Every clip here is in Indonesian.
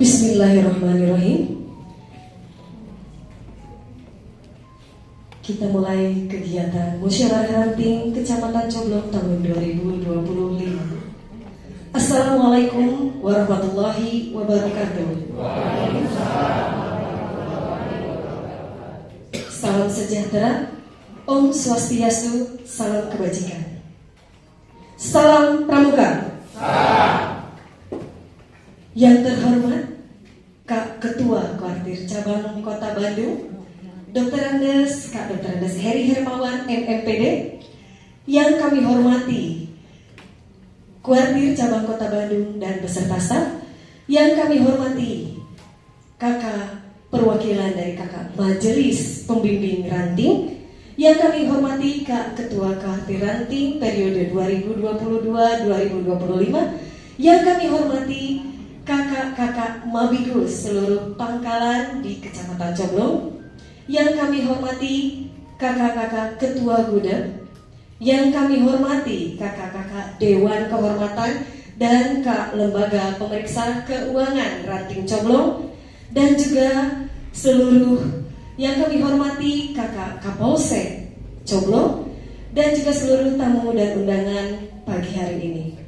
Bismillahirrahmanirrahim. Kita mulai kegiatan Musyawarah Ranting Kecamatan Coblong tahun 2025. Assalamualaikum warahmatullahi wabarakatuh. Salam sejahtera, Om Swastiastu, salam kebajikan. Salam Pramuka. Yang terhormat Kak Ketua Kuartir Cabang Kota Bandung, Dr. Andes, Kak Dr. Andes Heri Hermawan, MMPD. Yang kami hormati Kuartir Cabang Kota Bandung dan beserta staf. Yang kami hormati Kakak perwakilan dari Kakak Majelis Pembimbing Ranting. Yang kami hormati Kak Ketua Kuartir Ranting periode 2022-2025. Yang kami hormati kakak-kakak Mabigus seluruh pangkalan di Kecamatan Coblong. Yang kami hormati kakak-kakak Ketua Gudeg. Yang kami hormati kakak-kakak Dewan Kehormatan dan Kak Lembaga Pemeriksa Keuangan Ranting Coblong. Dan juga seluruh yang kami hormati kakak Kapolsek Coblong. Dan juga seluruh tamu dan undangan pagi hari ini.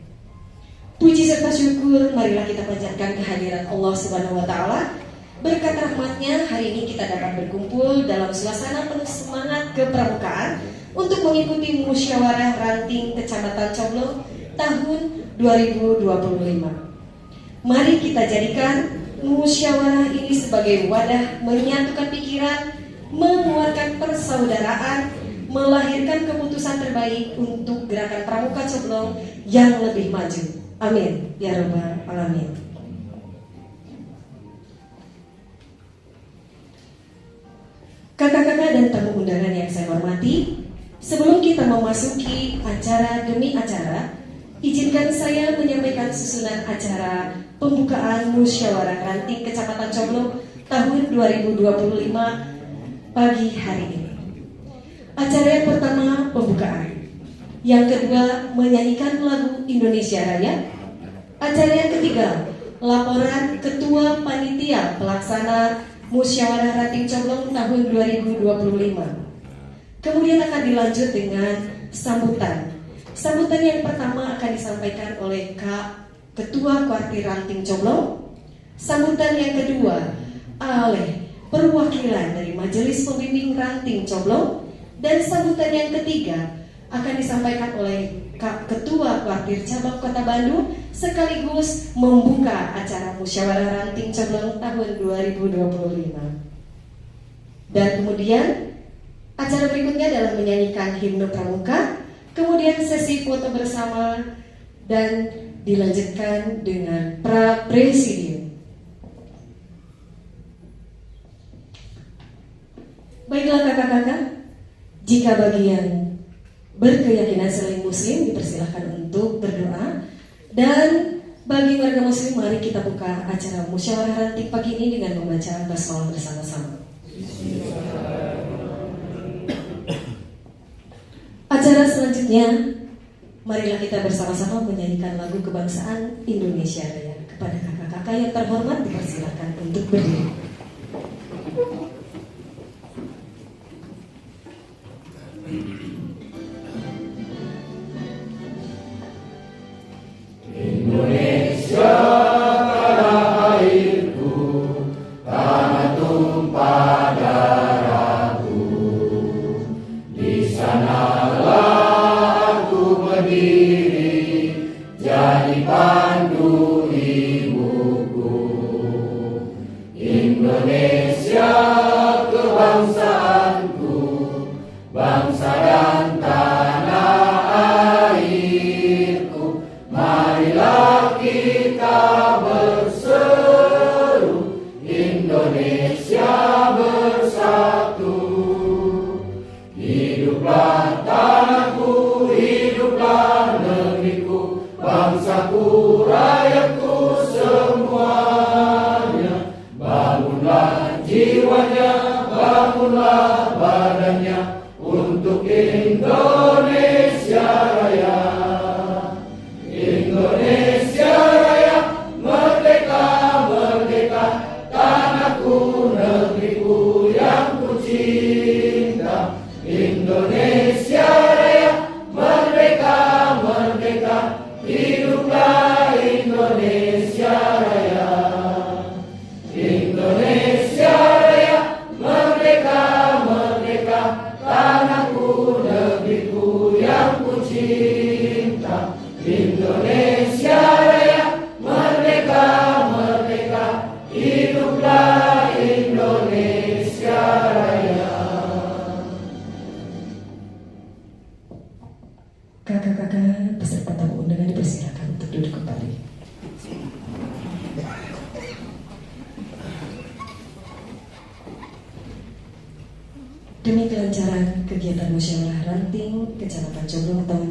Puji serta syukur marilah kita panjatkan kehadiran Allah Subhanahu wa Ta'ala. Berkat rahmatnya hari ini kita dapat berkumpul dalam suasana penuh semangat kepramukaan untuk mengikuti Musyawarah Ranting Kecamatan Coblong tahun 2025. Mari kita jadikan musyawarah ini sebagai wadah menyatukan pikiran, menguatkan persaudaraan, melahirkan keputusan terbaik untuk gerakan Pramuka Coblong yang lebih maju. Amin ya rabbal alamin. Kakak-kakak dan tamu undangan yang saya hormati, sebelum kita memasuki acara demi acara, izinkan saya menyampaikan susunan acara pembukaan Musyawarah Ranting Kecamatan Coblong tahun 2025 pagi hari ini. Acara yang pertama pembukaan. Yang kedua, menyanyikan lagu Indonesia Raya. Acara yang ketiga, laporan Ketua Panitia Pelaksana Musyawarah Ranting Coblong tahun 2025. Kemudian akan dilanjut dengan sambutan. Sambutan yang pertama akan disampaikan oleh Kak Ketua Kuartir Ranting Coblong. Sambutan yang kedua oleh perwakilan dari Majelis Pembimbing Ranting Coblong. Dan sambutan yang ketiga akan disampaikan oleh Kak Ketua Kuartir Cabang Kota Bandung sekaligus membuka acara Musyawarah Ranting Coblong tahun 2025. Dan kemudian acara berikutnya adalah menyanyikan himne Pramuka, kemudian sesi foto bersama dan dilanjutkan dengan pra-presidium. Baiklah kakak-kakak, jika bagian berkeyakinan selain muslim dipersilahkan untuk berdoa. Dan bagi warga muslim mari kita buka acara Musyawarah Ranting pagi ini dengan membaca basmalah bersama-sama. Acara selanjutnya marilah kita bersama-sama menyanyikan lagu kebangsaan Indonesia Raya. Kepada kakak-kakak yang terhormat dipersilahkan untuk berdiri. Indonesia tanah airku, tanah tumpah darahku. Di sanalah aku berdiri, jadi pandu ibuku. Demi kelancaran kegiatan musyawarah ranting Kecamatan Coblong tahun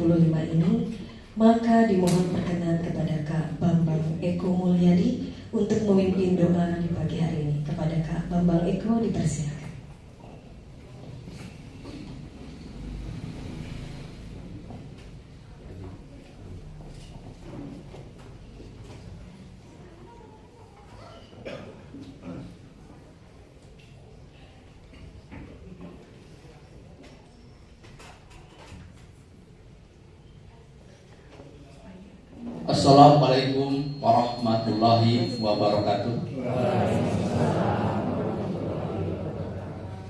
2025 ini, maka dimohon perkenan kepada Kak Bambang Eko Mulyadi untuk memimpin doa di pagi hari ini. Kepada Kak Bambang Eko dipersilakan. Assalamualaikum warahmatullahi wabarakatuh.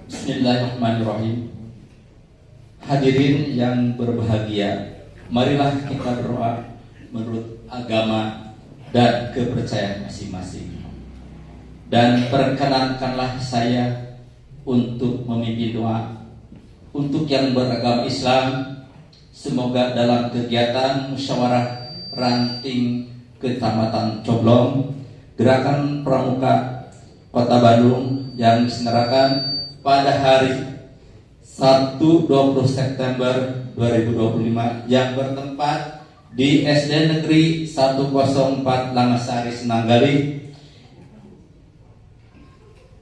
Bismillahirrahmanirrahim. Hadirin yang berbahagia, marilah kita berdoa menurut agama dan kepercayaan masing-masing. Dan perkenankanlah saya untuk memimpin doa untuk yang beragama Islam. Semoga dalam kegiatan musyawarah ranting Kecamatan Coblong, Gerakan Pramuka Kota Bandung yang diselenggarakan pada hari Sabtu 20 September 2025 yang bertempat di SD Negeri 104 Langasari, Senanggali.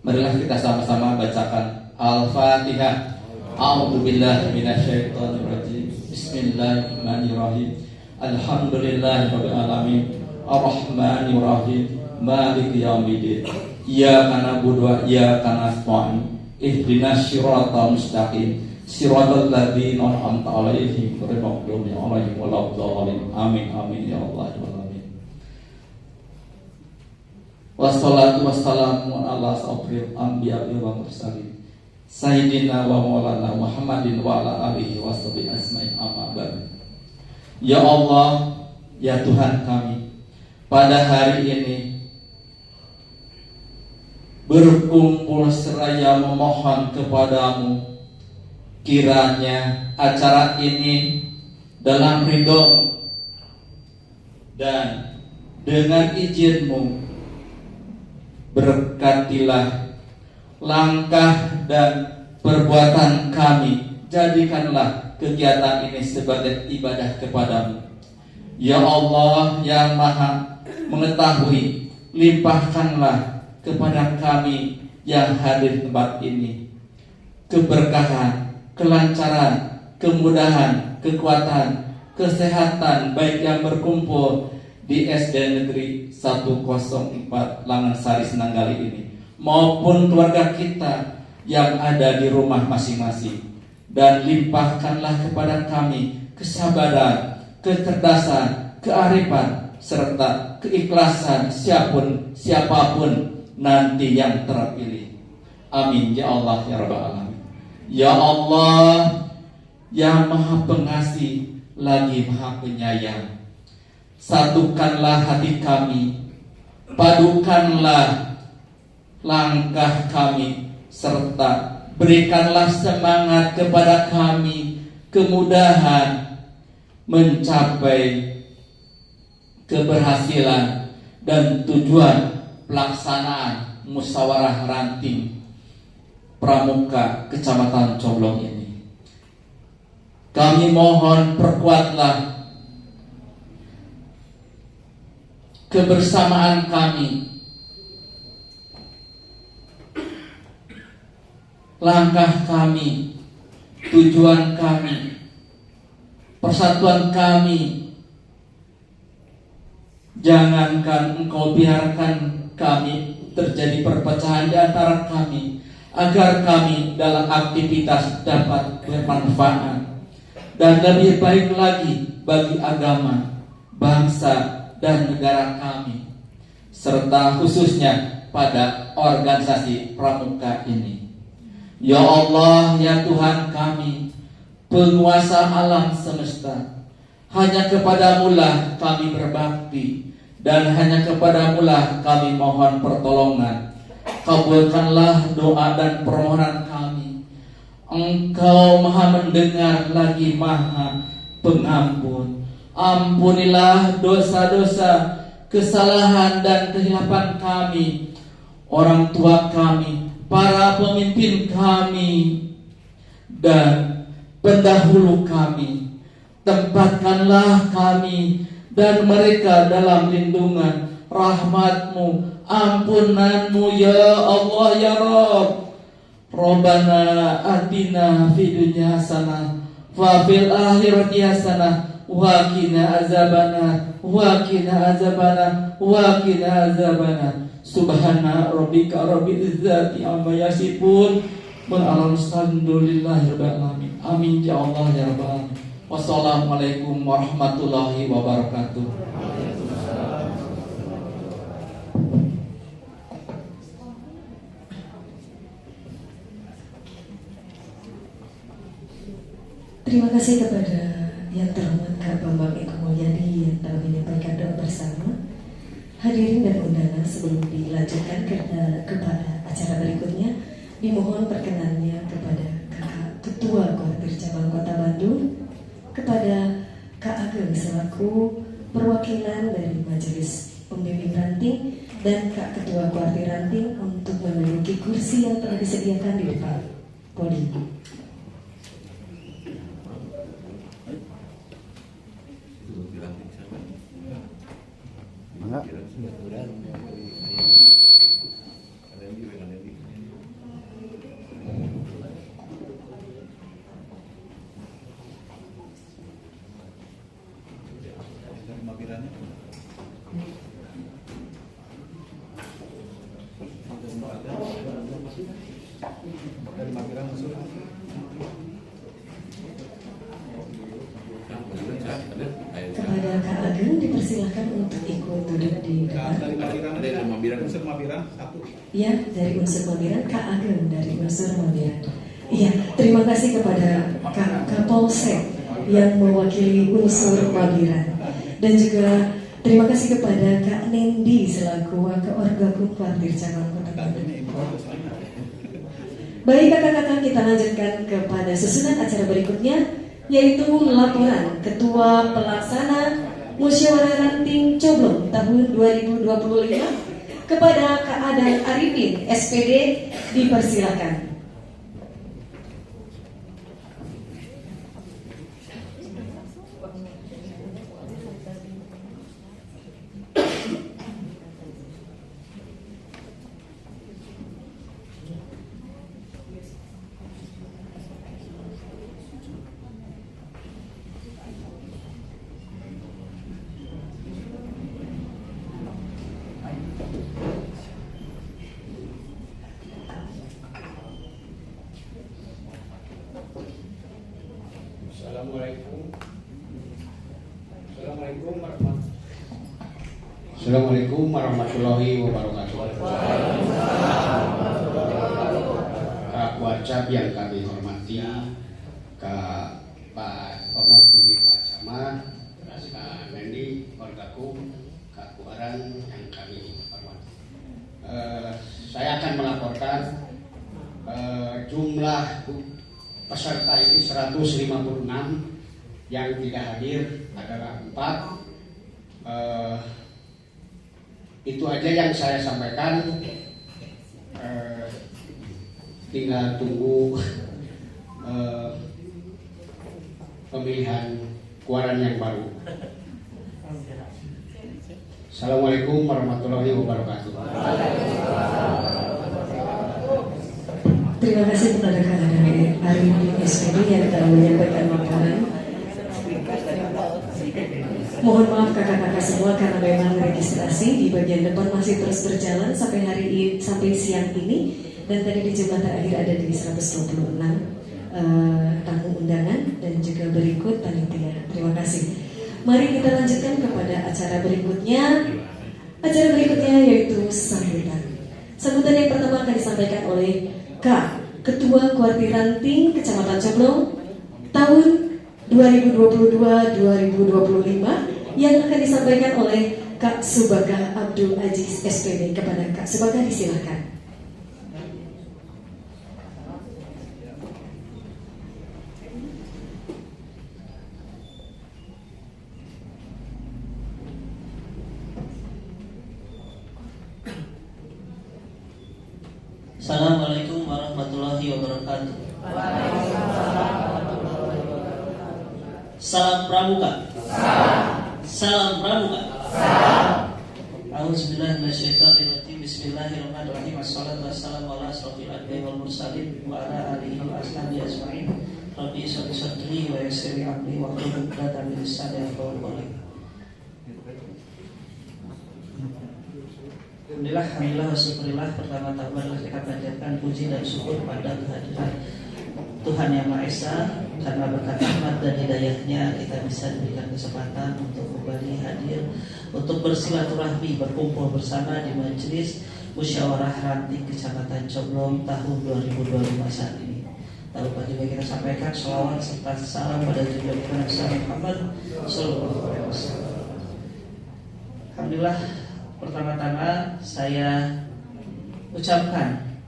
Marilah kita sama-sama bacakan Al-Fatihah. A'udzubillahi minasyaitonirrajim. Bismillahirrahmanirrahim. Alhamdulillahirabbil alamin. Arrahmanirrahim. Maliki yaumiddin. Iyyaka na'budu wa iyyaka nasta'in. Ihdinas siratal mustaqim. Siratal ladzina an'amta 'alaihim ghairil maghdubi 'alaihim waladdallin. Amin amin ya Allah ya alamin. Wassalatu wassalamu ala asyrofil anbiya'i wa mursalin. Sayyidina wa maulana Muhammadin wa ala alihi washabihi ajmain, amma ba'du. Ya Allah, ya Tuhan kami, pada hari ini berkumpul seraya memohon kepadamu, kiranya acara ini dalam ridho dan dengan izinmu, berkatilah langkah dan perbuatan kami, jadikanlah kegiatan ini sebagai ibadah kepadamu. Ya Allah yang maha mengetahui, limpahkanlah kepada kami yang hadir di tempat ini keberkahan, kelancaran, kemudahan, kekuatan, kesehatan, baik yang berkumpul di SD Negeri 104 Langasari, Senanggali ini, maupun keluarga kita yang ada di rumah masing-masing. Dan limpahkanlah kepada kami kesabaran, kecerdasan, kearifan, serta keikhlasan siapapun nanti yang terpilih. Amin ya Allah ya Rabbal Alamin. Ya Allah yang maha pengasih lagi maha penyayang, satukanlah hati kami, padukanlah langkah kami, serta berikanlah semangat kepada kami, kemudahan mencapai keberhasilan dan tujuan pelaksanaan musyawarah ranting Pramuka Kecamatan Coblong ini. Kami mohon perkuatlah kebersamaan kami, langkah kami, tujuan kami, persatuan kami. Jangankan engkau biarkan kami terjadi perpecahan di antara kami, agar kami dalam aktivitas dapat bermanfaat dan lebih baik lagi bagi agama, bangsa, dan negara kami, serta khususnya pada organisasi pramuka ini. Ya Allah, ya Tuhan kami, penguasa alam semesta, hanya kepadamu-lah kami berbakti, dan hanya kepadamu-lah kami mohon pertolongan. Kabulkanlah doa dan permohonan kami. Engkau maha mendengar lagi maha pengampun. Ampunilah dosa-dosa, kesalahan dan kehilapan kami, orang tua kami, para pemimpin kami dan pendahulu kami. Tempatkanlah kami dan mereka dalam lindungan rahmat-Mu, ampunan-Mu ya Allah ya Rabb. Rabbana atina fid dunya hasanah wa fil akhirati hasanah wa qina azabannar wa qina azabannar wa qina azabannar. Subhana rabbika rabbil izzati amma yasifun wa alhamdulillahi rabbil alamin. Amin ya Allah ya rabbal alamin. Wassalamualaikum warahmatullahi wabarakatuh. Terima kasih kepada yang terhormat Kak Bambang Eko Mulyadi yang telah menyampaikan doa bersama. Hadirin dan undangan, sebelum dilanjutkan kepada acara berikutnya, dimohon perkenannya kepada Kakak Ketua Korbir Cabang Kota Bandung, kepada Kak Ageng selaku perwakilan dari Majelis Pembimbing Ranting, dan Kak Ketua Korbir Ranting untuk menduduki kursi yang telah disediakan di depan podium. Kepada Kak Ageng dipersilakan untuk ikut duduk di depan. Dari unsur Mabiran satu. Ya, dari unsur Mabiran, Kak Ageng dari unsur Mabiran. Iya, terima kasih kepada Kak Kapolsek yang mewakili unsur Mabiran, dan juga terima kasih kepada Kak Nendi selaku Wakaorgakum Korbir Cabang Kota Bandung. Baik kakak-kakak, kita lanjutkan kepada susunan acara berikutnya, yaitu laporan Ketua Pelaksana Musyawarah Ranting Coblong tahun 2025 kepada Kak Adan Arifin, SPD, dipersilakan. Assalamualaikum warahmatullahi wabarakatuh. Kak Wajab yang kami hormati, Kak Pemimpin Pak Camat, Kak Nendi, Orgakum, Kak Kuaran yang kami hormati. Saya akan melaporkan jumlah peserta ini 156, yang tidak hadir adalah 4. Itu aja yang saya sampaikan. Tinggal tunggu pemilihan kuaran yang baru. Assalamualaikum warahmatullahi wabarakatuh. Terima kasih kepada Kak Adan Arifin, SPD, yang telah menyampaikan laporan. Mohon maaf kakak-kakak semua karena memang registrasi di bagian depan masih terus berjalan sampai siang ini, dan tadi di jumlah terakhir ada di 126 tamu undangan dan juga berikut panitia. Terima kasih. Mari kita lanjutkan kepada acara berikutnya. Acara berikutnya yaitu sambutan. Sambutan yang pertama akan disampaikan oleh Kak Ketua Korbir Ranting Kecamatan Coblong tahun 2022-2025 yang akan disampaikan oleh Kak Subagah Abdul Aziz SPD. Kepada Kak Subagah disilakan. Assalamualaikum warahmatullahi wabarakatuh. Salam Pramuka. Salam Pramuka. A'udzubillahi minasyaitonirrajim. Bismillahirrahmanirrahim. Wassalatu wassalamu ala asrofil anbiya'i wal mursalin wa ala alihi wa ashabihi ajma'in. Rabbi sholli sadri wa yassir li amri wa hlul 'uqdatam min lisani yafqahu qawli. Alhamdulillah wa syukurillah. Pertama-tama adalah kita panjatkan puji dan syukur pada kehadiran Tuhan Yang Maha Esa, karena berkat rahmat dan hidayahnya kita bisa diberikan kesempatan untuk kembali hadir untuk bersilaturahmi, berkumpul bersama di majelis musyawarah ranting Kecamatan Coblong tahun 2025 saat ini. Tak lupa juga kita sampaikan sholawat serta salam pada junjungan kita Nabi Muhammad Sallallahu Alaihi Wasallam. Alhamdulillah, pertama-tama saya ucapkan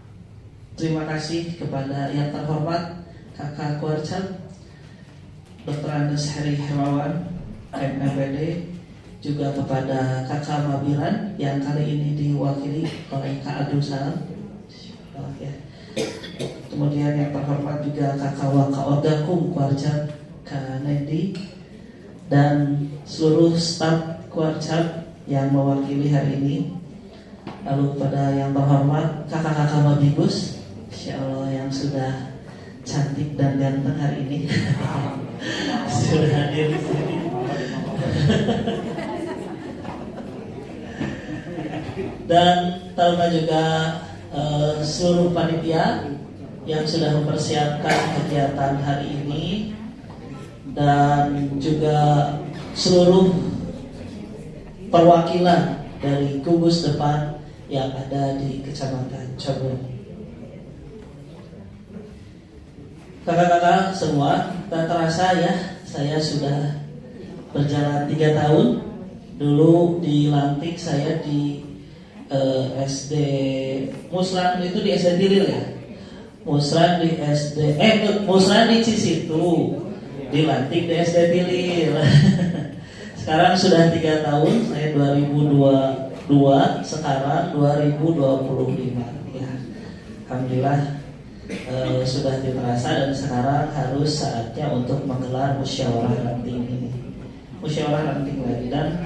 terima kasih kepada yang terhormat Kakak Kuarcap Dr. Andes Heri Hermawan MPD, juga kepada Kakak Mabiran yang kali ini diwakili oleh Kak Abdul Salam. Kemudian yang terhormat juga Kakak Waka Orgakum Kuarcap Kak Nendi, dan seluruh staf Kuarcap yang mewakili hari ini. Lalu pada yang terhormat kakak-kakak Mabibus, Insya Allah yang sudah cantik dan ganteng hari ini sudah hadir di sini. Dan terutama juga seluruh panitia yang sudah mempersiapkan kegiatan hari ini, dan juga seluruh perwakilan dari gugus depan yang ada di Kecamatan Coblong. Kakak-kakak semua, tak terasa ya, saya sudah berjalan 3 tahun. Dulu dilantik saya di SD Musran, itu di SD Tilil ya. Musran di Cisitu, dilantik di SD Tilil. Sekarang sudah 3 tahun, saya 2022, sekarang 2025 ya. Alhamdulillah sudah terasa, dan sekarang harus saatnya untuk menggelar musyawarah ranting ini. Musyawarah ranting lagi, dan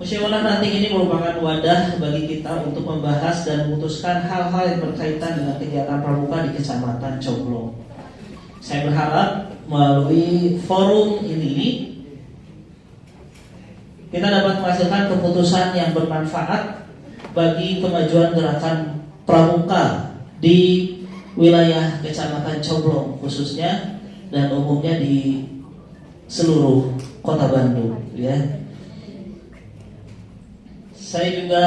musyawarah ranting ini merupakan wadah bagi kita untuk membahas dan memutuskan hal-hal yang berkaitan dengan kegiatan pramuka di Kecamatan Coblong. Saya berharap melalui forum ini kita dapat menghasilkan keputusan yang bermanfaat bagi kemajuan gerakan pramuka di wilayah Kecamatan Coblong khususnya, dan umumnya di seluruh Kota Bandung ya. Saya juga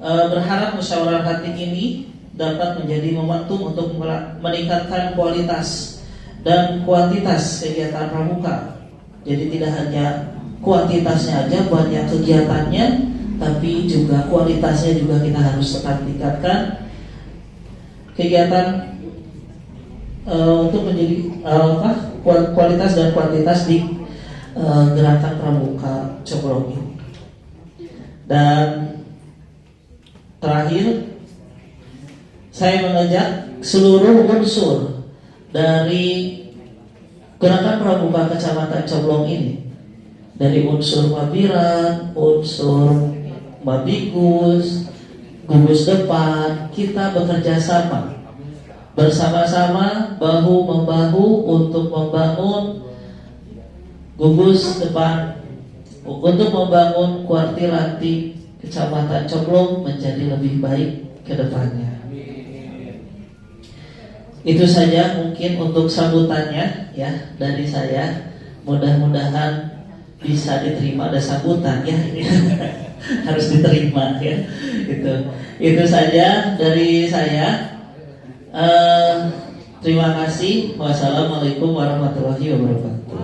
berharap musyawarah ranting ini dapat menjadi momentum untuk meningkatkan kualitas dan kuantitas kegiatan pramuka. Jadi tidak hanya kuantitasnya aja, banyak kegiatannya, tapi juga kualitasnya juga kita harus tetap tingkatkan. Kegiatan untuk menjadi kualitas dan kuantitas di gerakan pramuka Coblong ini. Dan terakhir, saya mengajak seluruh unsur dari gerakan pramuka Kecamatan Coblong ini, dari unsur Mabiran, unsur Mabigus, gugus depan, kita bekerja sama bersama-sama, bahu-membahu untuk membangun gugus depan, untuk membangun kuartir ranting Kecamatan Coblong menjadi lebih baik ke depannya. Itu saja mungkin untuk sambutannya ya dari saya. Mudah-mudahan bisa diterima, ada sambutan ya ini harus diterima ya. Itu saja dari saya. Terima kasih. Wassalamualaikum warahmatullahi wabarakatuh.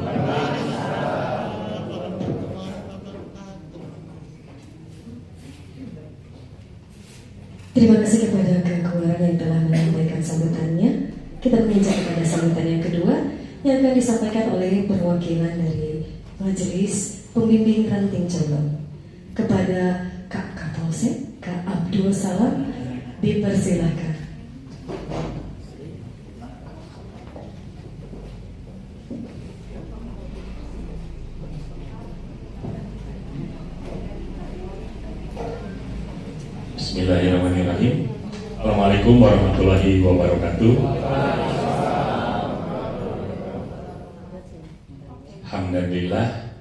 Terima kasih kepada Kekeluaran yang telah menyampaikan sambutannya. Kita menginjak kepada sambutan yang kedua yang akan disampaikan oleh perwakilan dari Majelis Pembimbing Ranting Coblong. Kepada Kak Kapolsek, Kak Abdul Salam, Dipersilakan. Bismillahirrahmanirrahim. Assalamualaikum warahmatullahi wabarakatuh. Alhamdulillah,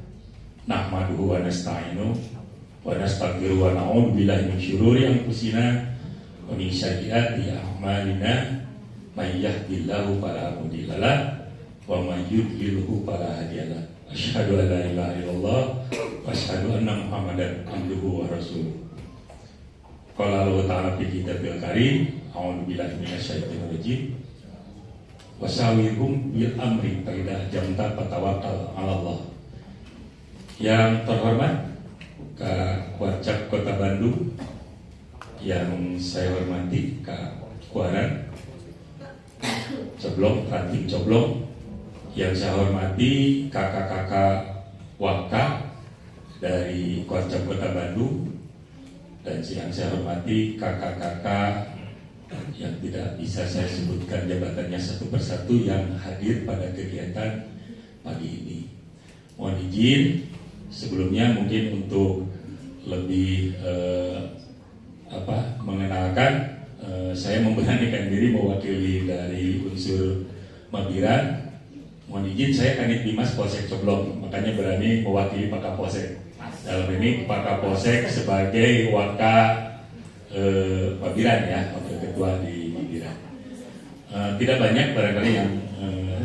nahmaduhu wa nasta'inu wa nastaghfiru wa na'udzu billahi min syururi anfusina wa min sayyiati a'malina. May yahdihillahu fala mudilla lahu wa may yudlilhu fala hadiya lahu. Asyhadu an la ilaha illallah wa asyhadu anna Muhammadan abduhu wa rasuluh. Qala Allah ta'ala fi kitabil karim, a'udzu billahi minasyaitonir rajim. Wasawirhum bil amri fa idza jamta fatawakkal 'ala Allah. Yang terhormat Wacak Kota Bandung, yang saya hormati Kak Kuaran Coblong, Ranting Coblong, yang saya hormati kakak-kakak Waka dari Wacak Kota Bandung, dan yang saya hormati kakak-kakak yang tidak bisa saya sebutkan jabatannya satu persatu yang hadir pada kegiatan pagi ini. Mohon izin sebelumnya mungkin untuk lebih mengenalkan, saya memberanikan diri mewakili dari unsur Mabiran. Mohon izin, saya Kanit Dimas Polsek Coblong, makanya berani mewakili Pak Kapolsek. Dalam ini Pak Kapolsek sebagai Waka Mabiran ya, wakil ketua di Mabiran. Tidak banyak barangkali yang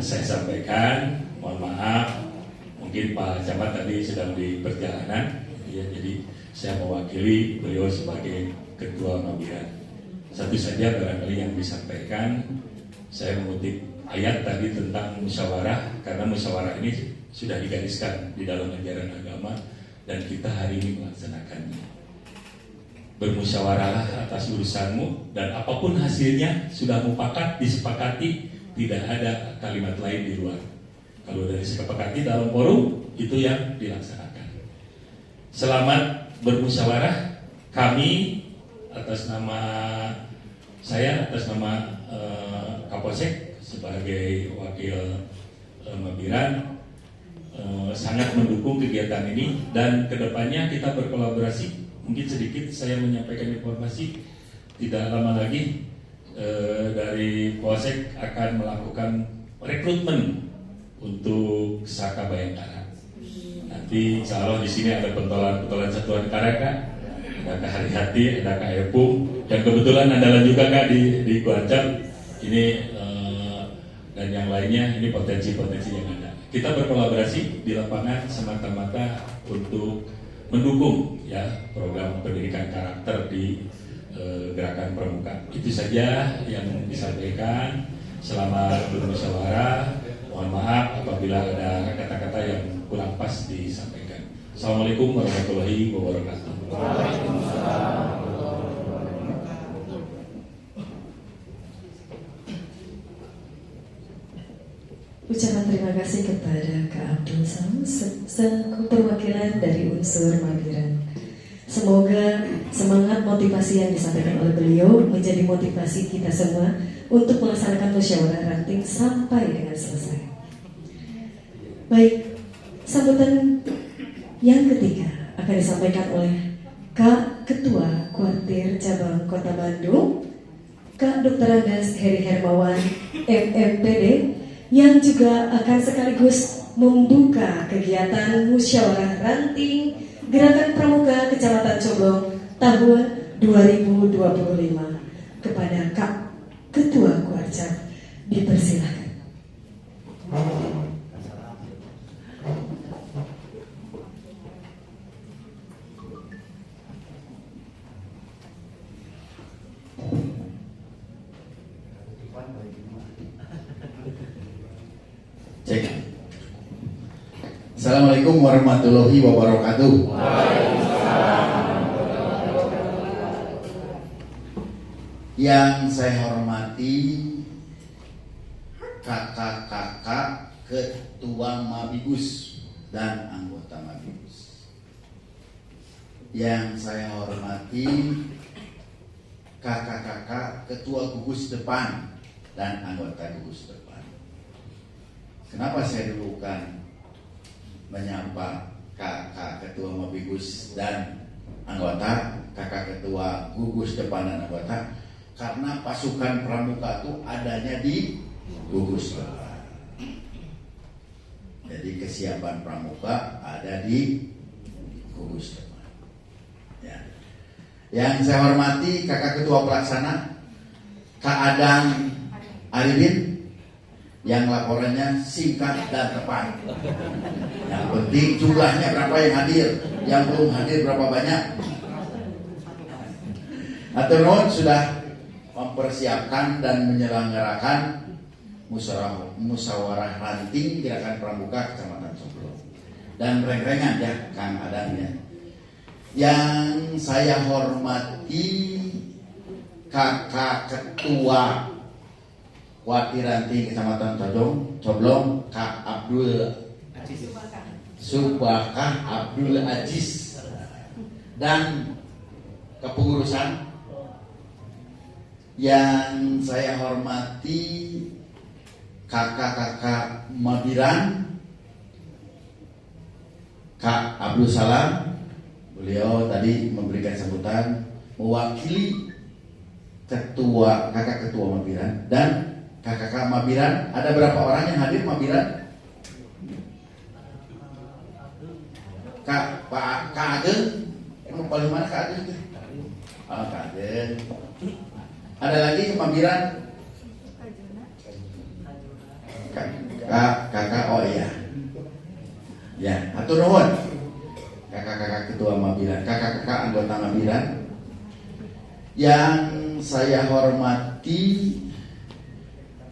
saya sampaikan, mohon maaf. Mungkin Pak Camat tadi sedang di perjalanan, ya, jadi saya mewakili beliau sebagai ketua Mabiran. Satu saja barangkali yang disampaikan, saya mengutip ayat tadi tentang musyawarah, karena musyawarah ini sudah digariskan di dalam ajaran agama dan kita hari ini melaksanakannya. Bermusyawarahlah atas urusanmu, dan apapun hasilnya sudah mufakat, disepakati, tidak ada kalimat lain di luar. Kalau dari disepakati dalam forum, itu yang dilaksanakan. Selamat bermusyawarah. Kami atas nama saya, atas nama Kapolsek sebagai wakil Mabiran, sangat mendukung kegiatan ini, dan kedepannya kita berkolaborasi. Mungkin sedikit saya menyampaikan informasi, tidak lama lagi dari Polsek akan melakukan rekrutmen untuk Saka Bayangkara. Nanti insya Allah di sini ada pentolan satuan Karaka, ada Kak Harihati, ada Kak Epung, dan kebetulan andalan juga Kak di Kuancam ini, dan yang lainnya. Ini potensi-potensi yang ada. Kita berkolaborasi di lapangan semata-mata untuk mendukung ya program pendidikan karakter di Gerakan Pramuka. Itu saja yang disampaikan. Selamat bermusyawarah. Mohon maaf apabila ada kata-kata yang kurang pas disampaikan. Assalamualaikum warahmatullahi wabarakatuh. Ucapan terima kasih kepada Kak Abdul Sam selaku perwakilan dari unsur Mabiran. Semoga semangat motivasi yang disampaikan oleh beliau menjadi motivasi kita semua untuk melaksanakan musyawarah ranting sampai dengan selesai. Baik, sambutan yang ketiga akan disampaikan oleh Kak Ketua Kuartir Cabang Kota Bandung, Kak Dr. Andes Heri Hermawan, MMPD, yang juga akan sekaligus membuka kegiatan musyawarah ranting Gerakan Pramuka Kecamatan Coblong tahun 2025. Kepada Kak Ketua Kuarcap, dipersilakan. Cek. Assalamualaikum warahmatullahi wabarakatuh. Yang saya hormati kakak-kakak ketua Mabibus dan anggota Mabibus. Yang saya hormati kakak-kakak ketua gugus depan dan anggota gugus depan. Kenapa saya dulukan menyapa kakak ketua Mabigus dan anggota, kakak ketua gugus depan dan anggota? Karena pasukan pramuka itu adanya di gugus depan. Jadi kesiapan pramuka ada di gugus depan. Ya. Yang saya hormati kakak ketua pelaksana Kak Adang Arifin, yang laporannya singkat dan tepat. Yang penting jumlahnya berapa yang hadir, yang belum hadir berapa banyak. Aturun sudah mempersiapkan dan menyelenggarakan musyawarah ranting gerakan pramuka Kecamatan Coblong dan reng-rengan ya Kang Adang ya. Yang saya hormati kakak ketua Wati Ranting Kecamatan Coblong Kak Abdul Subakah Abdul Aziz, dan kepengurusan. Yang saya hormati kakak-kakak Mabiran Kak Abdul Salam, beliau tadi memberikan sambutan mewakili kakak ketua Mabiran dan kakak Mabiran. Ada berapa orang yang hadir Mabiran? Kak Ageng, emang paling mana Kak Ageng? Oh, Kak Ageng. Ada lagi Mabiran? Kakak, oh iya. Ya, atur nuhun. Kakak-kakak ketua Mabiran, kakak-kakak anggota Mabiran. Yang saya hormati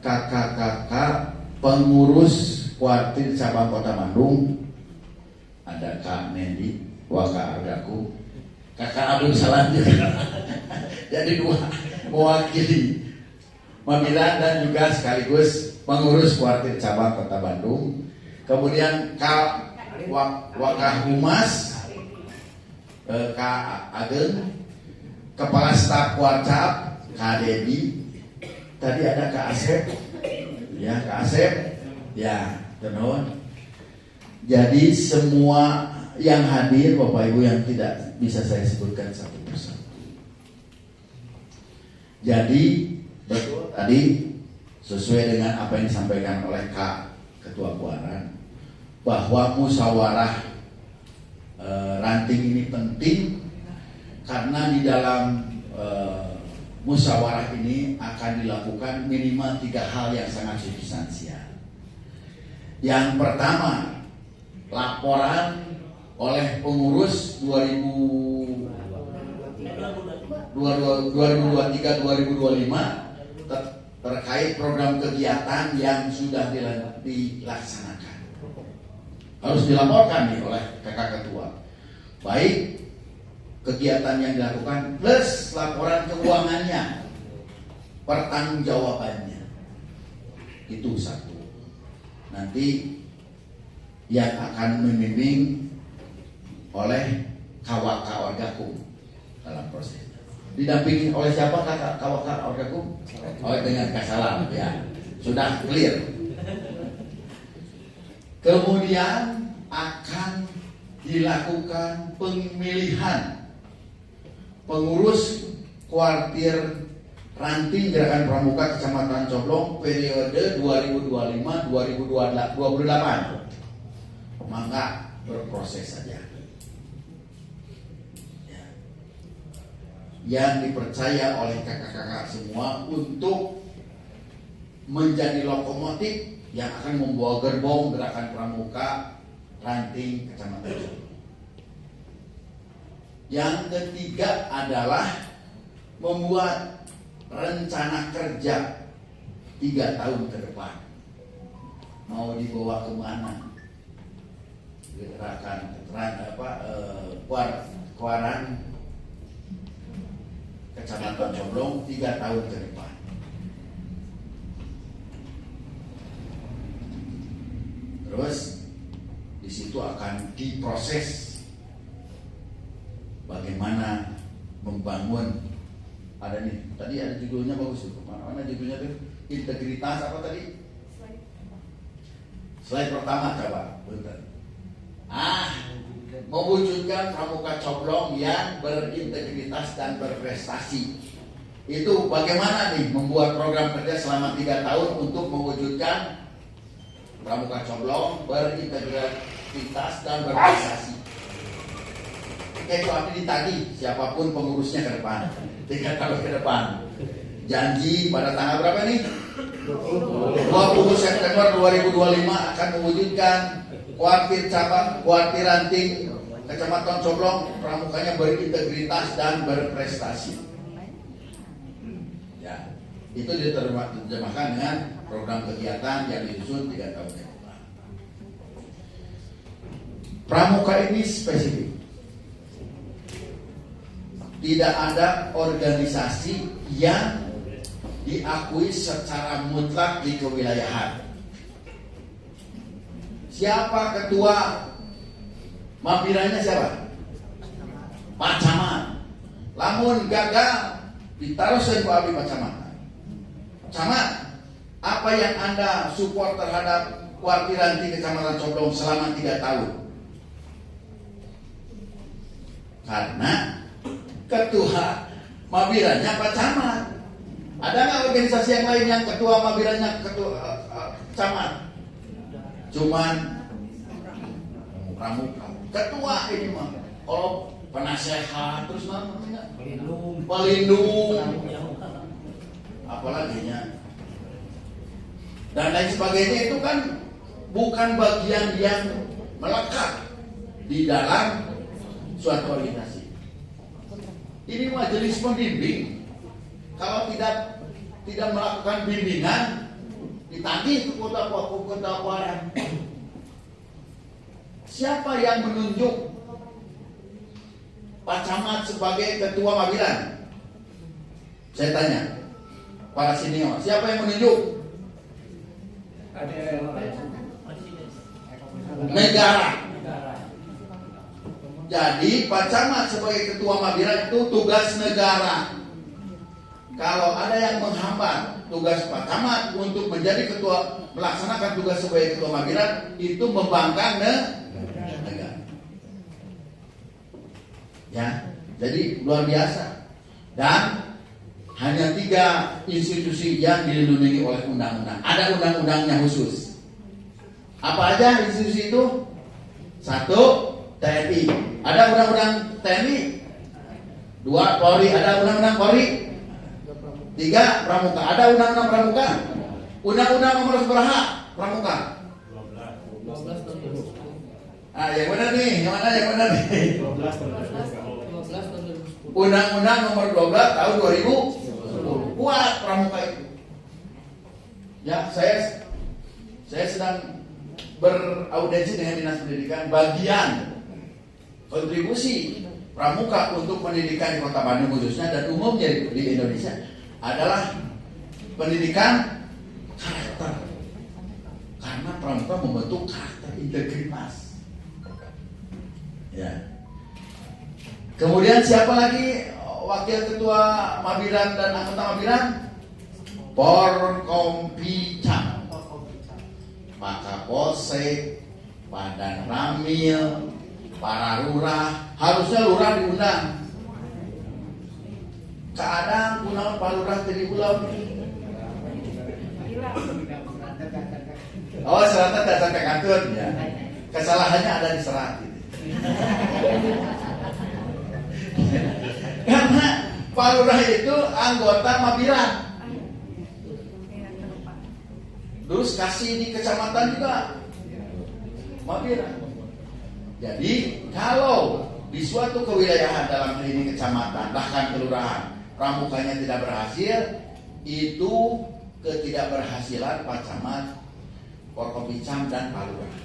kakak-kakak pengurus Kuartir Cabang Kota Bandung. Ada Kak Mendi, Waka Argaku, Kakak Abdul Salam juga. Jadi dua mewakili Mabiran dan juga sekaligus pengurus Kuartir Cabang Kota Bandung. Kemudian Kak Wakah Humas, Kak Ageng, Kepala Staf Kuarcap Kak Dedi. Tadi ada Kak Asep, ya Kak Asep, ya tenun. Jadi semua yang hadir Bapak Ibu yang tidak bisa saya sebutkan satu persatu. Jadi betul tadi sesuai dengan apa yang disampaikan oleh Kak Ketua Kuaran, bahwa musyawarah ranting ini penting karena di dalam musyawarah ini akan dilakukan minimal 3 hal yang sangat substansial. Yang pertama, laporan oleh pengurus 2023-2025 terkait program kegiatan yang sudah dilaksanakan. Harus dilaporkan nih oleh kakak ketua. Baik kegiatan yang dilakukan plus laporan keuangannya, pertanggungjawabannya. Itu satu. Nanti yang akan membimbing oleh Kawaka Orgakum dalam proses. Didampingi oleh siapa kakak Kawaka Orgakum? Oh, dengan Kasalam ya. Sudah clear. Kemudian akan dilakukan pemilihan pengurus Kuartir Ranting Gerakan Pramuka Kecamatan Coblong periode 2025-2028. Maka berproses saja. Ya. Yang dipercaya oleh kakak-kakak semua untuk menjadi lokomotif yang akan membawa gerbong Gerakan Pramuka Ranting Kecamatan Coblong. Yang ketiga adalah membuat rencana kerja 3 tahun ke depan. Mau dibawa kemana? Gerakan Kuaran Kecamatan Coblong 3 tahun ke depan. Terus di situ akan diproses bagaimana membangun Ada nih, tadi ada judulnya bagus tuh. Mana judulnya tuh? Integritas apa tadi? Slide pertama coba, bentar. Mewujudkan pramuka coblong yang berintegritas dan berprestasi. Itu bagaimana nih membuat program kerja selama 3 tahun untuk mewujudkan pramuka coblong berintegritas dan berprestasi. Itu apa ditagih siapapun pengurusnya ke depan 3 tahun ke depan. Janji pada tanggal berapa nih? 20 September 2025 akan mewujudkan kuartir cabang, kuartir ranting Kecamatan Coblong pramukanya berintegritas dan berprestasi. Ya, itu diterjemahkan dengan program kegiatan yang disusun 3 tahun ke depan. Pramuka ini spesifik. Tidak ada organisasi yang diakui secara mutlak di kewilayahan. Siapa ketua Mabiranya siapa? Pak Camat. Lamun gagal ditaruh ku abdi Pak Camat. Camat, apa yang Anda support terhadap kuartiran di Kecamatan Coblong selama 3 tahun? Karena ketua Mabiranya Pak Camat. Ada nggak organisasi yang lain yang ketua Mabiranya ketua Camat? Cuman pramuka. Ketua ini mah, kalau penasehat terus namanya pelindung, apalaginya dan lain sebagainya itu kan bukan bagian yang melekat di dalam suatu organisasi. Ini majelis pembimbing kalau tidak melakukan bimbingan ditagih ke kota Kuarang. Siapa yang menunjuk Pak Camat sebagai ketua Mabiran? Saya tanya para senior, siapa yang menunjuk? Negara. Jadi Pak Camat sebagai ketua Mabiran itu tugas negara. Kalau ada yang menghambat tugas Pak Camat untuk menjadi ketua, melaksanakan tugas sebagai ketua Mabiran, itu membangkang negara. Ya, jadi luar biasa. Dan hanya 3 institusi yang dilindungi oleh undang-undang. Ada undang-undangnya khusus. Apa aja institusi itu? 1, TNI. Ada undang-undang TNI. 2, Polri. Ada undang-undang Polri. 3, Pramuka. Ada undang-undang Pramuka. Undang-undang nomor berapa Pramuka? 12. Yang benar nih, yang mana yang benar nih? 12 Undang-undang nomor 12 tahun 2010 kuat Pramuka itu. Ya, saya sedang beraudiensi dengan Dinas Pendidikan. Bagian kontribusi Pramuka untuk pendidikan di Kota Bandung khususnya dan umumnya di Indonesia adalah pendidikan karakter. Karena Pramuka membentuk karakter integritas. Ya. Kemudian siapa lagi wakil ketua Mabiran dan anggota Mabiran? Porkompicam, Pak Kapolsek, Pak Dan Ramil, para lurah. Harusnya lurah diundang. Kadang kunaon Pak Lurah tadi pulau. Oh, seratnya dasar kantor ya. Kesalahannya ada di serat. Karena Pak Lurah itu anggota Mabiran. Terus kasih di kecamatan juga Mabiran. Jadi kalau di suatu kewilayahan dalam hal ini kecamatan bahkan kelurahan pramukanya tidak berhasil, itu ketidakberhasilan Pak Camat, Porkompicam dan Pak Lurah.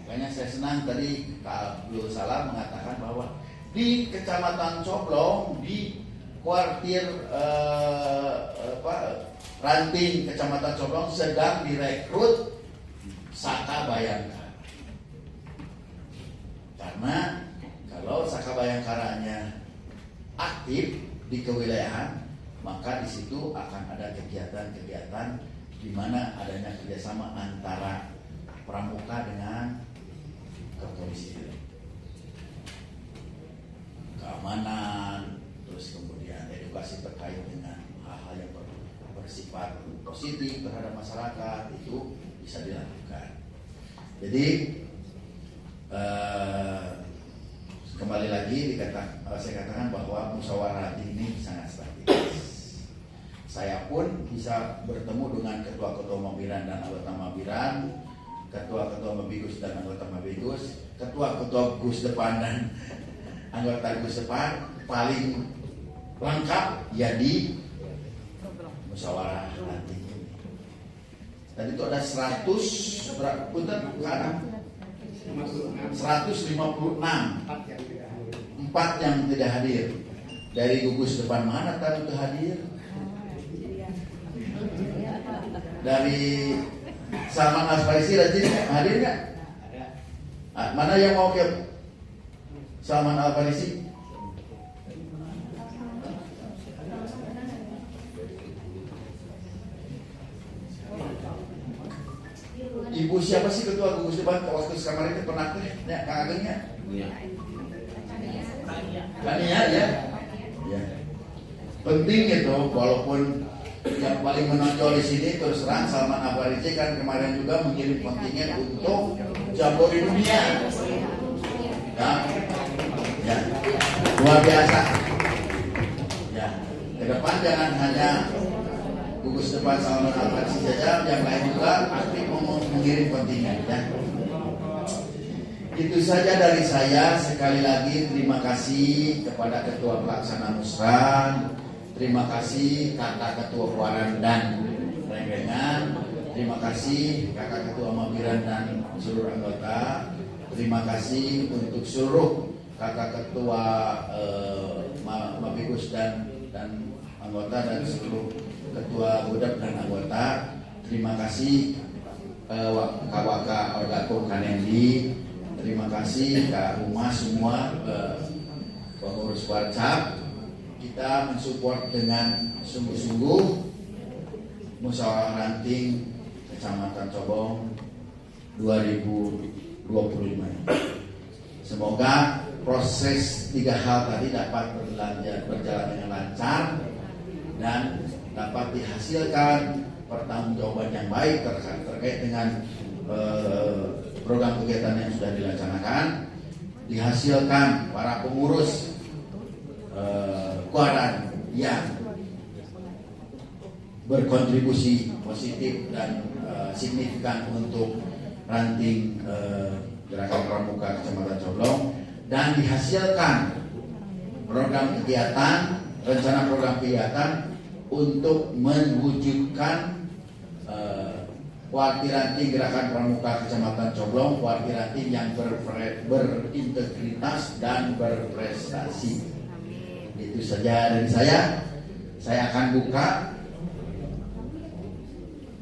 Makanya saya senang tadi Kak Abdul Salam mengatakan bahwa di Kecamatan Coblong di kuartir ranting Kecamatan Coblong sedang direkrut Saka Bayangkara. Karena kalau Saka Bayangkaranya aktif, di kewilayahan, maka di situ akan ada kegiatan-kegiatan di mana adanya kerjasama antara pramuka dengan kepolisian, keamanan, terus kemudian edukasi terkait dengan hal-hal yang bersifat positif terhadap masyarakat itu bisa dilakukan. Jadi kembali lagi saya katakan bahwa musyawarah ini sangat strategis. Saya pun bisa bertemu dengan ketua-ketua Mabiran dan anggota Mabiran, ketua-ketua Mabigus dan anggota Mabigus, ketua-ketua Gus Depan dan anggota Gus Depan, paling lengkap ya di musyawarah nanti. Dan itu ada 100 berapa? 156 4 yang tidak hadir. Dari gugus depan mana tadi itu hadir? Dari Salman Al-Farisi hadir nggak? Mana yang mau ke Salman Al-Farisi? Ibu siapa sih ketua gugus depan waktu kemarin itu pernah ya Kang Agengnya? Kania ya. Ya. Penting itu walaupun yang paling menonjol di sini terus terang Salman Al-Farisi kan kemarin juga mengirim kontingen untuk Jambore Dunia. Nah, ya, luar biasa. Ya, ke depan jangan hanya gugus depan Salman Al-Farisi saja, yang lain juga aktif mengirim kontingen ya. Itu saja dari saya. Sekali lagi terima kasih kepada Ketua Pelaksana Musran, terima kasih Kakak Ketua Puaran dan Renggengan, terima kasih Kakak Ketua Mabiran dan seluruh anggota, terima kasih untuk seluruh Kakak Ketua Mabigus dan anggota dan seluruh Ketua Budap dan anggota, terima kasih Kawaka Orgakum Kanendi, terima kasih Kak Rumah semua, pengurus Warcap. Kita mensupport dengan sungguh-sungguh musyawarah ranting Kecamatan Cobong 2025. Semoga proses 3 hal tadi dapat berjalan dengan lancar dan dapat dihasilkan pertanggungjawaban yang baik terkait dengan program kegiatan yang sudah dilaksanakan, dihasilkan para pengurus Kuaran yang berkontribusi positif dan signifikan untuk ranting gerakan pramuka Kecamatan Coblong, dan dihasilkan program kegiatan, rencana program kegiatan untuk mewujudkan Warti Ranting Gerakan Pramuka Kecamatan Coblong, Warti Ranting yang berintegritas dan berprestasi. Itu saja dari saya. Saya akan buka.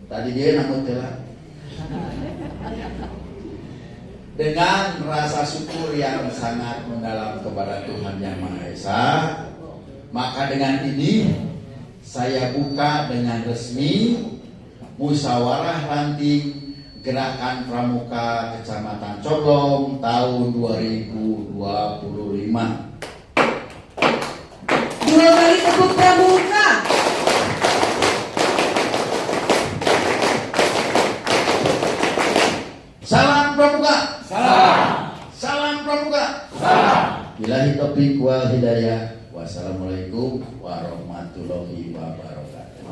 Tadi dia namun telah dengan rasa syukur yang sangat mendalam kepada Tuhan Yang Maha Esa. Maka dengan ini saya buka dengan resmi musyawarah ranting Gerakan Pramuka Kecamatan Coblong tahun 2025. 2 kali tepuk pramuka. Salam Pramuka. Salam Pramuka. Billahi taufiq wal hidayah. Wassalamualaikum warahmatullahi wabarakatuh.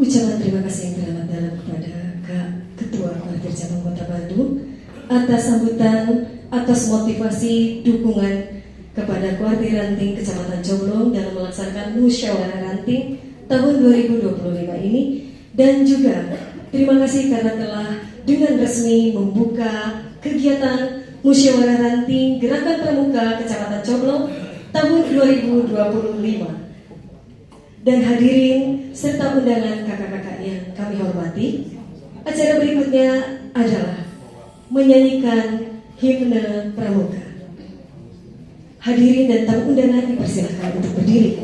Ucapan terima kasih yang teramat dalam kepada Kak Ketua Kuartir Cabang Kota Bandung atas sambutan, atas motivasi, dukungan kepada Kuartir Ranting Kecamatan Coblong dalam melaksanakan musyawarah ranting tahun 2025 ini, dan juga terima kasih karena telah dengan resmi membuka kegiatan Musyawarah Ranting Gerakan Pramuka Kecamatan Coblong tahun 2025. Dan hadirin serta undangan kakak-kakak yang kami hormati, acara berikutnya adalah menyanyikan himne Pramuka. Hadirin dan tamu undangan dipersilakan untuk berdiri.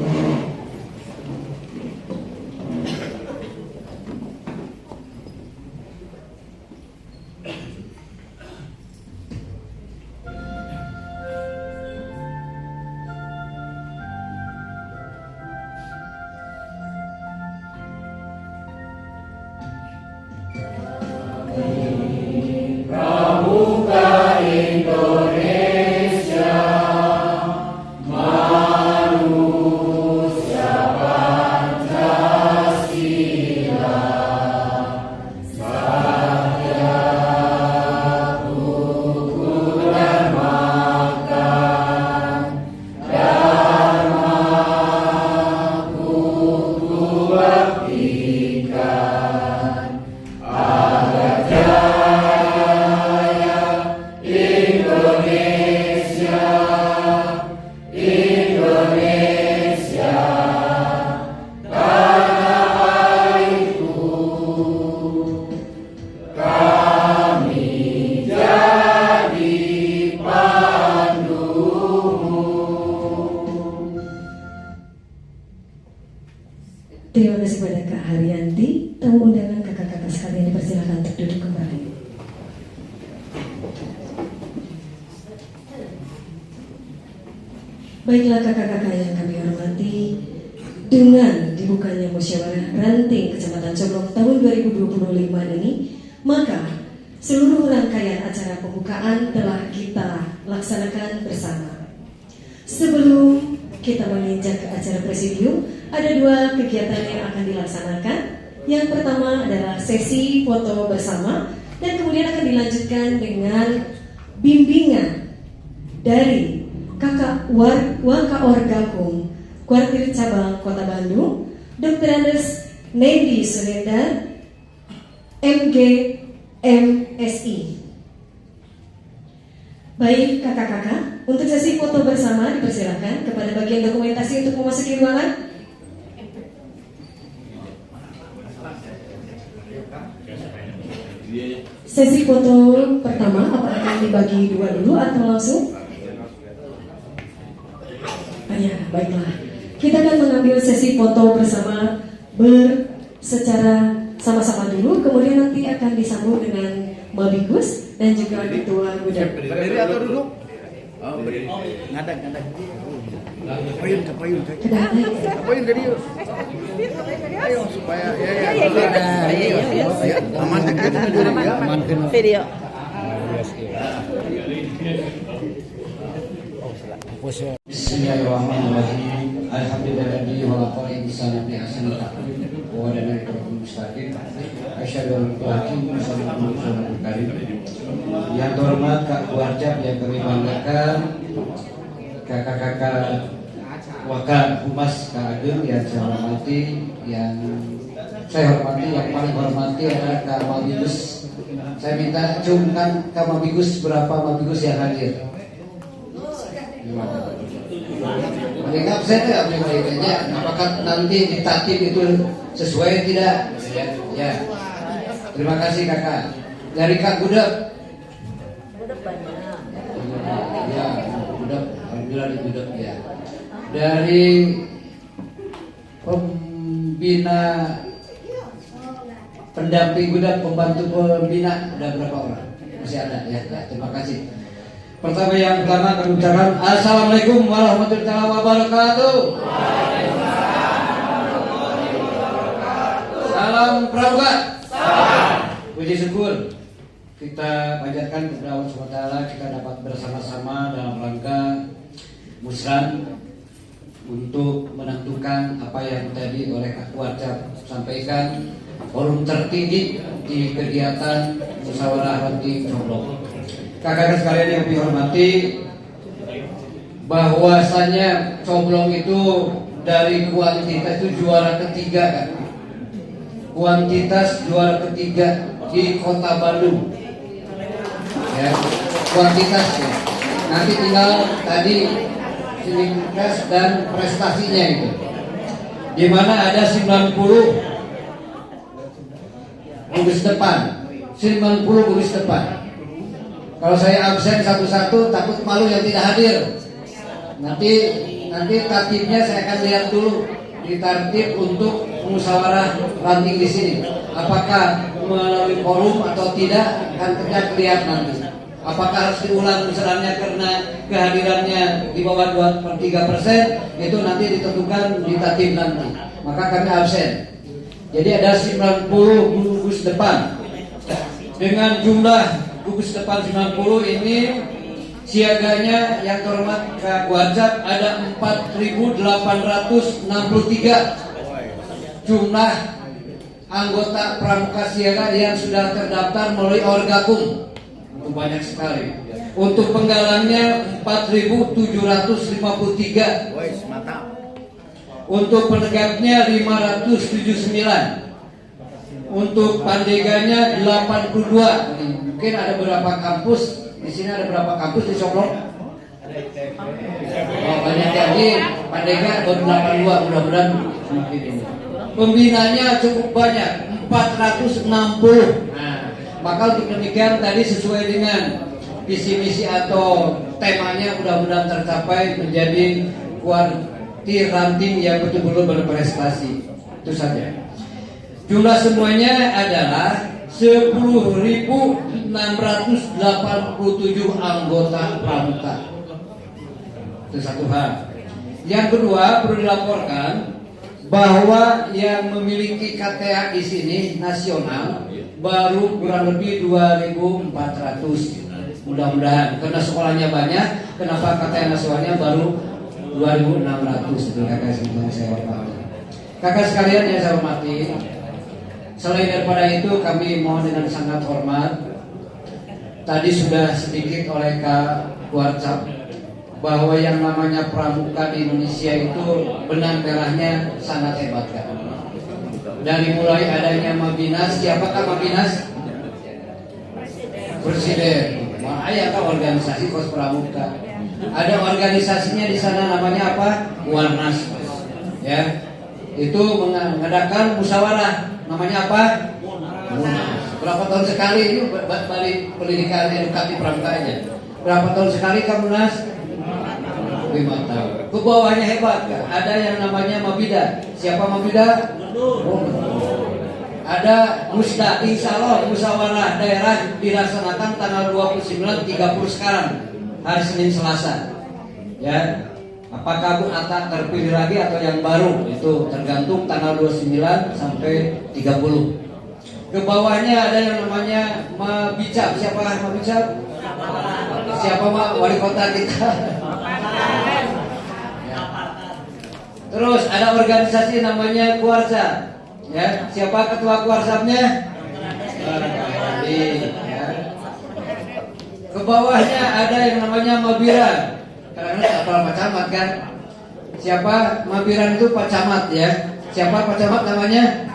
Terima kasih pada Kak Haryanti. Tamu undangan kakak-kakak sekalian dipersilakan untuk duduk kembali. Baiklah kakak-kakak yang kami hormati, dengan dibukanya musyawarah ranting Kecamatan Coblong tahun 2025 ini, maka seluruh rangkaian acara pembukaan telah kita laksanakan bersama. Sebelum kita menginjak ke acara presidium, ada dua kegiatan yang akan dilaksanakan. Yang pertama adalah sesi foto bersama, dan kemudian akan dilanjutkan dengan bimbingan dari Kakak Wakaorgakum Kuartir Cabang Kota Bandung, Dr. Andes Nendi Sunendar, MG MSI. Baik kakak-kakak, untuk sesi foto bersama dipersilakan kepada bagian dokumentasi untuk memasuki ruangan. Sesi foto pertama apakah akan dibagi dua dulu atau langsung? Ya, baiklah. Kita akan mengambil sesi foto bersama secara sama-sama dulu, kemudian nanti akan disambung dengan Mabigus dan juga Ketua Gudang. Berdiri atau duduk? Oh, berdiri. Ngadang. Kapayun. Kapayun jadi yuk. Ayo supaya ya. Amankan Video. Bismillahirrahmanirrahim. Alhamdulillahi wa laqad insana bi ahsani taqwim wa lana al-hukmu mustaqim. Asyhadu an la ilaha illallah. Yang terhormat Kak Warjab yang kami banggakan, kakak-kakak Wakar Humas Kak Ageng yang saya hormati, yang paling hormati adalah Kak Mabigus. Saya minta cumkan Kak Mabigus berapa Mabigus yang hadir. Paling absen ya, apakah nanti di tatip itu sesuai tidak? Ya. Terima kasih kakak. Dari Kak Gudep. Ya, Gudep. Alhamdulillah di Gudep ya. Dari pembina pendamping Gudep, pembantu pembina ada berapa orang? Masih ada ya. Terima kasih. Pertama yang pertama kami ucapkan Assalamualaikum warahmatullahi wabarakatuh. Salam Pramuka. Puji syukur kita panjatkan kepada Allah SWT, kita dapat bersama-sama dalam rangka musran untuk menentukan apa yang tadi oleh Kak Warjab sampaikan, forum tertinggi di kegiatan musyawarah ranting Coblong. Kakak-kakak sekalian yang dihormati, bahwasanya Coblong itu dari kuantitas itu juara ketiga kan? Kuantitas juara ketiga di Kota Bandung. Ya. kuantitas ya. Nanti tinggal tadi sinikas dan prestasinya itu. Di mana ada 90 gugus depan, 90 gugus depan. Kalau saya absen satu-satu takut malu yang tidak hadir. Nanti tertibnya saya akan lihat dulu di tertib untuk musyawarah ranting di sini. Apakah melalui forum atau tidak akan terlihat nanti. Apakah harus diulang musyawarahnya karena kehadirannya di bawah 2/3%, itu nanti ditentukan di tertib nanti. Maka kami absen. Jadi ada 90 gugus depan. Dengan jumlah gugus depan 90 ini, siaganya yang terhormat Kak Wajab ada 4.863 jumlah anggota pramuka siaga yang sudah terdaftar melalui Orgakum. Itu banyak sekali. Untuk penggalangnya 4.753. Wes, mantap. Untuk penegaknya 579. Untuk pandeganya 82. Mungkin ada beberapa kampus di sini, ada beberapa kampus di Solo. Oh, banyak lagi. Pandega baru 82, mudah-mudahan semakin ini. Pembinanya cukup banyak, 460. Nah, maka untuk demikian tadi sesuai dengan visi misi atau temanya mudah-mudahan tercapai menjadi kuartir ranting yang betul-betul berprestasi. Itu saja. Jumlah semuanya adalah 10.687 anggota pramuka. Itu satu hal. Yang kedua perlu dilaporkan bahwa yang memiliki KTA di sini nasional baru kurang lebih 2.400. Mudah-mudahan karena sekolahnya banyak, kenapa KTA nasionalnya baru 2.600. Itu kakak sekalian saya hormati. Kakak sekalian yang saya hormati, selain daripada itu kami mohon dengan sangat hormat. Tadi sudah sedikit oleh Kak Warcap bahwa yang namanya pramuka di Indonesia itu benang merahnya sangat hebat kan. Dari mulai adanya Mabinas, siapakah Mabinas? Presiden. Makanya kan organisasi kos pramuka. Ada organisasinya di sana namanya apa? Warnas. Ya. Itu mengadakan musyawarah. Namanya apa? Munas. Berapa tahun sekali ini balik pendidikan edukasi pramuka aja? Berapa tahun sekali kamu Munas? 5 tahun. Ke bawahnya hebat kan? Ada yang namanya Mabida. Siapa Mabida? Ada Musda. Insya Allah musyawarah daerah dilaksanakan tanggal 29-30 sekarang, hari Senin Selasa. Ya. Apakah Bu Atta terpilih lagi atau yang baru? Itu tergantung tanggal 29 sampai 30. Ke bawahnya ada yang namanya Mabicap. Siapa Mabicap? Siapa wali kota kita? Ya. Terus ada organisasi namanya Kuarsa. Ya, siapa ketua Kuarsapnya? Ya. Ke bawahnya ada yang namanya Mabira. Kadang-kadang kepala Pak Camat kan. Siapa Mabiran itu Pak Camat ya. Siapa Pak Camat namanya?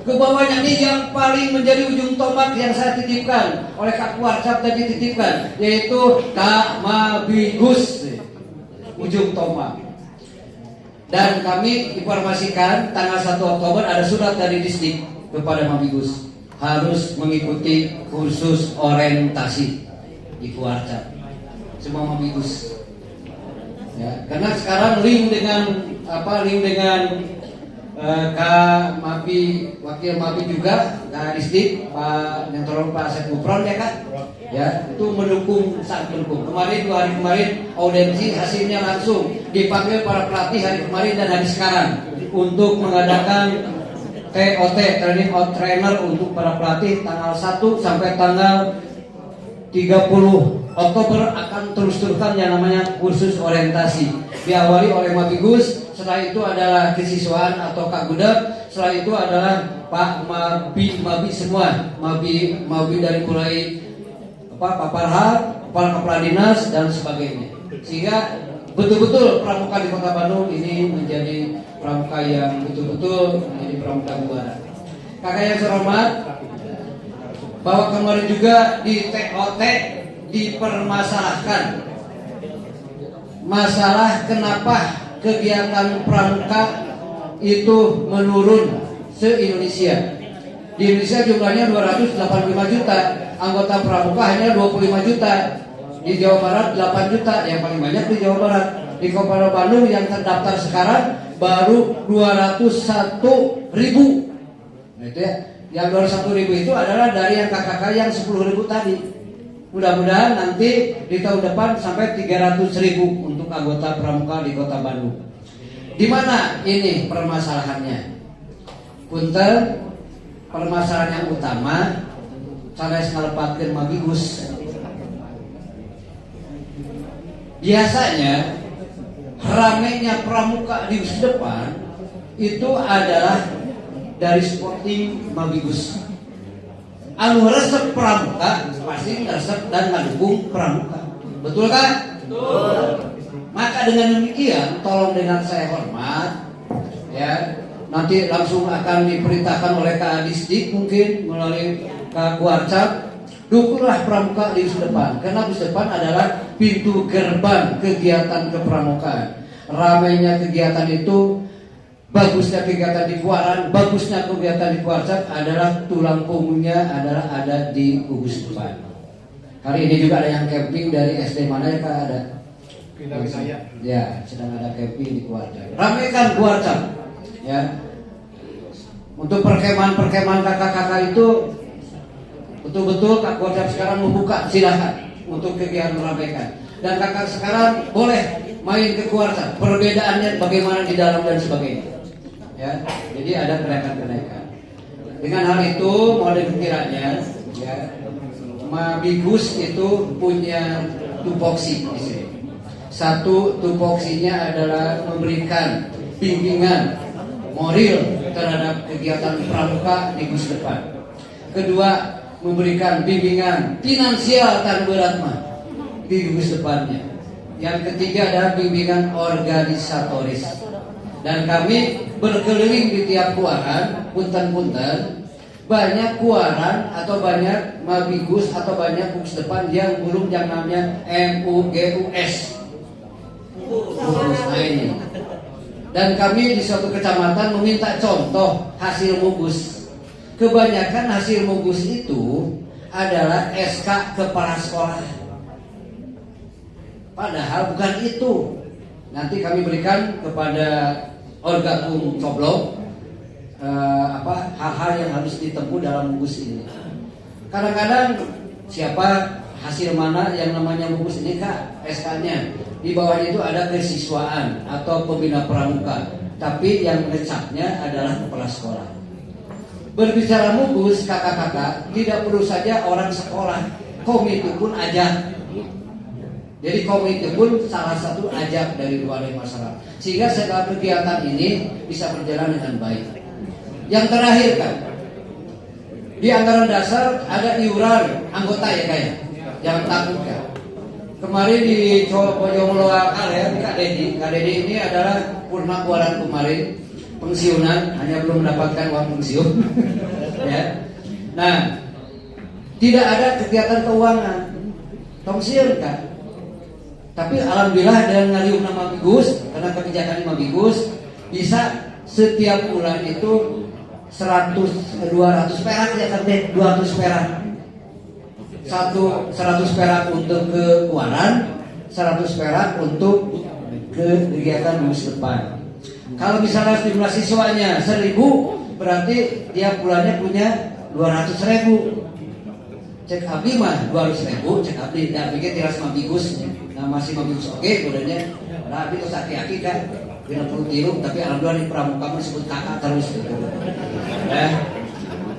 Ke bawahnya nih yang paling menjadi ujung tombak yang saya titipkan oleh Kak Warcap tadi titipkan, yaitu Kak Mabigus, ujung tombak. Dan kami informasikan tanggal 1 Oktober ada surat dari distrik kepada Mabigus harus mengikuti kursus orientasi di Warcap. Semua Mabigus. Ya, karena sekarang link dengan Kak Mabi, wakil Mabi juga, Kak Distrik, Pak Menteri Pak Asep Gupron ya Kak, ya itu mendukung, sangat mendukung. Kemarin 2 hari kemarin audiensi hasilnya langsung dipanggil para pelatih hari kemarin dan hari sekarang untuk mengadakan TOT, training out trainer untuk para pelatih tanggal 1 sampai tanggal 30 Oktober akan terus-terusan yang namanya kursus orientasi. Diawali oleh Mabigus, setelah itu adalah kesiswaan atau Kak Gudap, setelah itu adalah Pak Mabi semua, Mabi dari mulai Pak Parhar, Kepala Dinas dan sebagainya. Sehingga betul-betul pramuka di Kota Bandung ini menjadi pramuka yang betul-betul menjadi pramuka juara. Kakak yang terhormat, bahwa kemarin juga di TOT dipermasalahkan masalah kenapa kegiatan pramuka itu menurun se-Indonesia. Di Indonesia jumlahnya 285 juta, anggota pramuka hanya 25 juta. Di Jawa Barat 8 juta, yang paling banyak di Jawa Barat. Di Kabupaten Bandung yang terdaftar sekarang baru 201 ribu. Nah, itu ya. Yang 201 ribu itu adalah dari yang KKK yang 10 ribu tadi. Mudah-mudahan nanti di tahun depan sampai 300 ribu untuk anggota pramuka di Kota Bandung. Di mana ini permasalahannya? Punten, permasalahan yang utama cara ngalepatkeun mabigus. Biasanya ramenya pramuka di depan itu adalah dari sporting mabigus. Anu resep pramuka pasti resep dan ngedukung pramuka. Betul kan? Betul. Maka dengan demikian, tolong dengan saya hormat, ya, nanti langsung akan diperintahkan oleh Kak Adisdik mungkin melalui Kak Kuarcap, dukunglah pramuka di depan, karena di depan adalah pintu gerbang kegiatan kepramukaan. Ramainya kegiatan itu, bagusnya kegiatan di Kuaran, bagusnya kegiatan di Kuarcap adalah tulang punggungnya adalah ada di gugus depan. Hari ini juga ada yang camping dari SD mana ya Kak ada? Ya, sedang ada camping di Kuarcap. Ramaikan Kuarcap, ya. Untuk perkemahan kakak-kakak itu betul-betul Kak Kuarcap sekarang membuka, silahkan untuk kegiatan meramaikan. Dan kakak sekarang boleh main ke Kuarcap. Perbedaannya bagaimana di dalam dan sebagainya. Ya, jadi ada kenaikan-kenaikan. Dengan hal itu mau dikiranya, ya, mabigus itu punya tupoksi di sini. Satu, tupoksinya adalah memberikan bimbingan moral terhadap kegiatan pramuka di Gus depan. Kedua, memberikan bimbingan finansial dan beratma di Gus depannya. Yang ketiga adalah bimbingan organisatoris. Dan kami berkeliling di tiap kuaran, punten-punten, banyak kuaran atau banyak mabigus atau banyak Gus depan yang belum yang namanya MUGUS. Nah ini. Dan kami di suatu kecamatan meminta contoh hasil mugus. Kebanyakan hasil mugus itu adalah SK kepala sekolah. Padahal bukan itu. Nanti kami berikan kepada Orgakum Coblok hal-hal yang harus ditempuh dalam mugus ini. Kadang-kadang siapa hasil mana yang namanya mugus ini Kak SK-nya. Di bawahnya itu ada kesiswaan atau pembina pramuka, tapi yang ngecapnya adalah kepala sekolah. Berbicara mugus kakak-kakak, tidak perlu saja orang sekolah, komite pun ajak. Jadi komite pun salah satu ajak dari luar masyarakat, sehingga segala kegiatan ini bisa berjalan dengan baik. Yang terakhir kan, di anggaran dasar ada iuran anggota ya kayak, jangan takut kan. Kemarin di Bojonglo ya, Kak Dedi ini adalah purna kuaran kemarin pensiunan, hanya belum mendapatkan uang pensiun. Ya. Nah, tidak ada kegiatan keuangan, pensiun kan. Tapi alhamdulillah dengan ngaliung nama Bigus, karena kebijakan Mabigus bisa setiap bulan itu 200 perak ya kan, 200 perak. 100 perak untuk ke Kuaran, 100 perak untuk ke kegiatan Gus depan. Kalau misalnya jumlah siswanya 1000, berarti tiap bulannya punya 200.000. Cek abdi mah 200.000, cek abdi. Nah, pikir tiras Mabigus, nah masih Mabigus oke, budanya. Nah, abdi terus aki-aki kan, tidak perlu tiru, tapi alhamdulillah di pramuka disebut kakak terus gitu.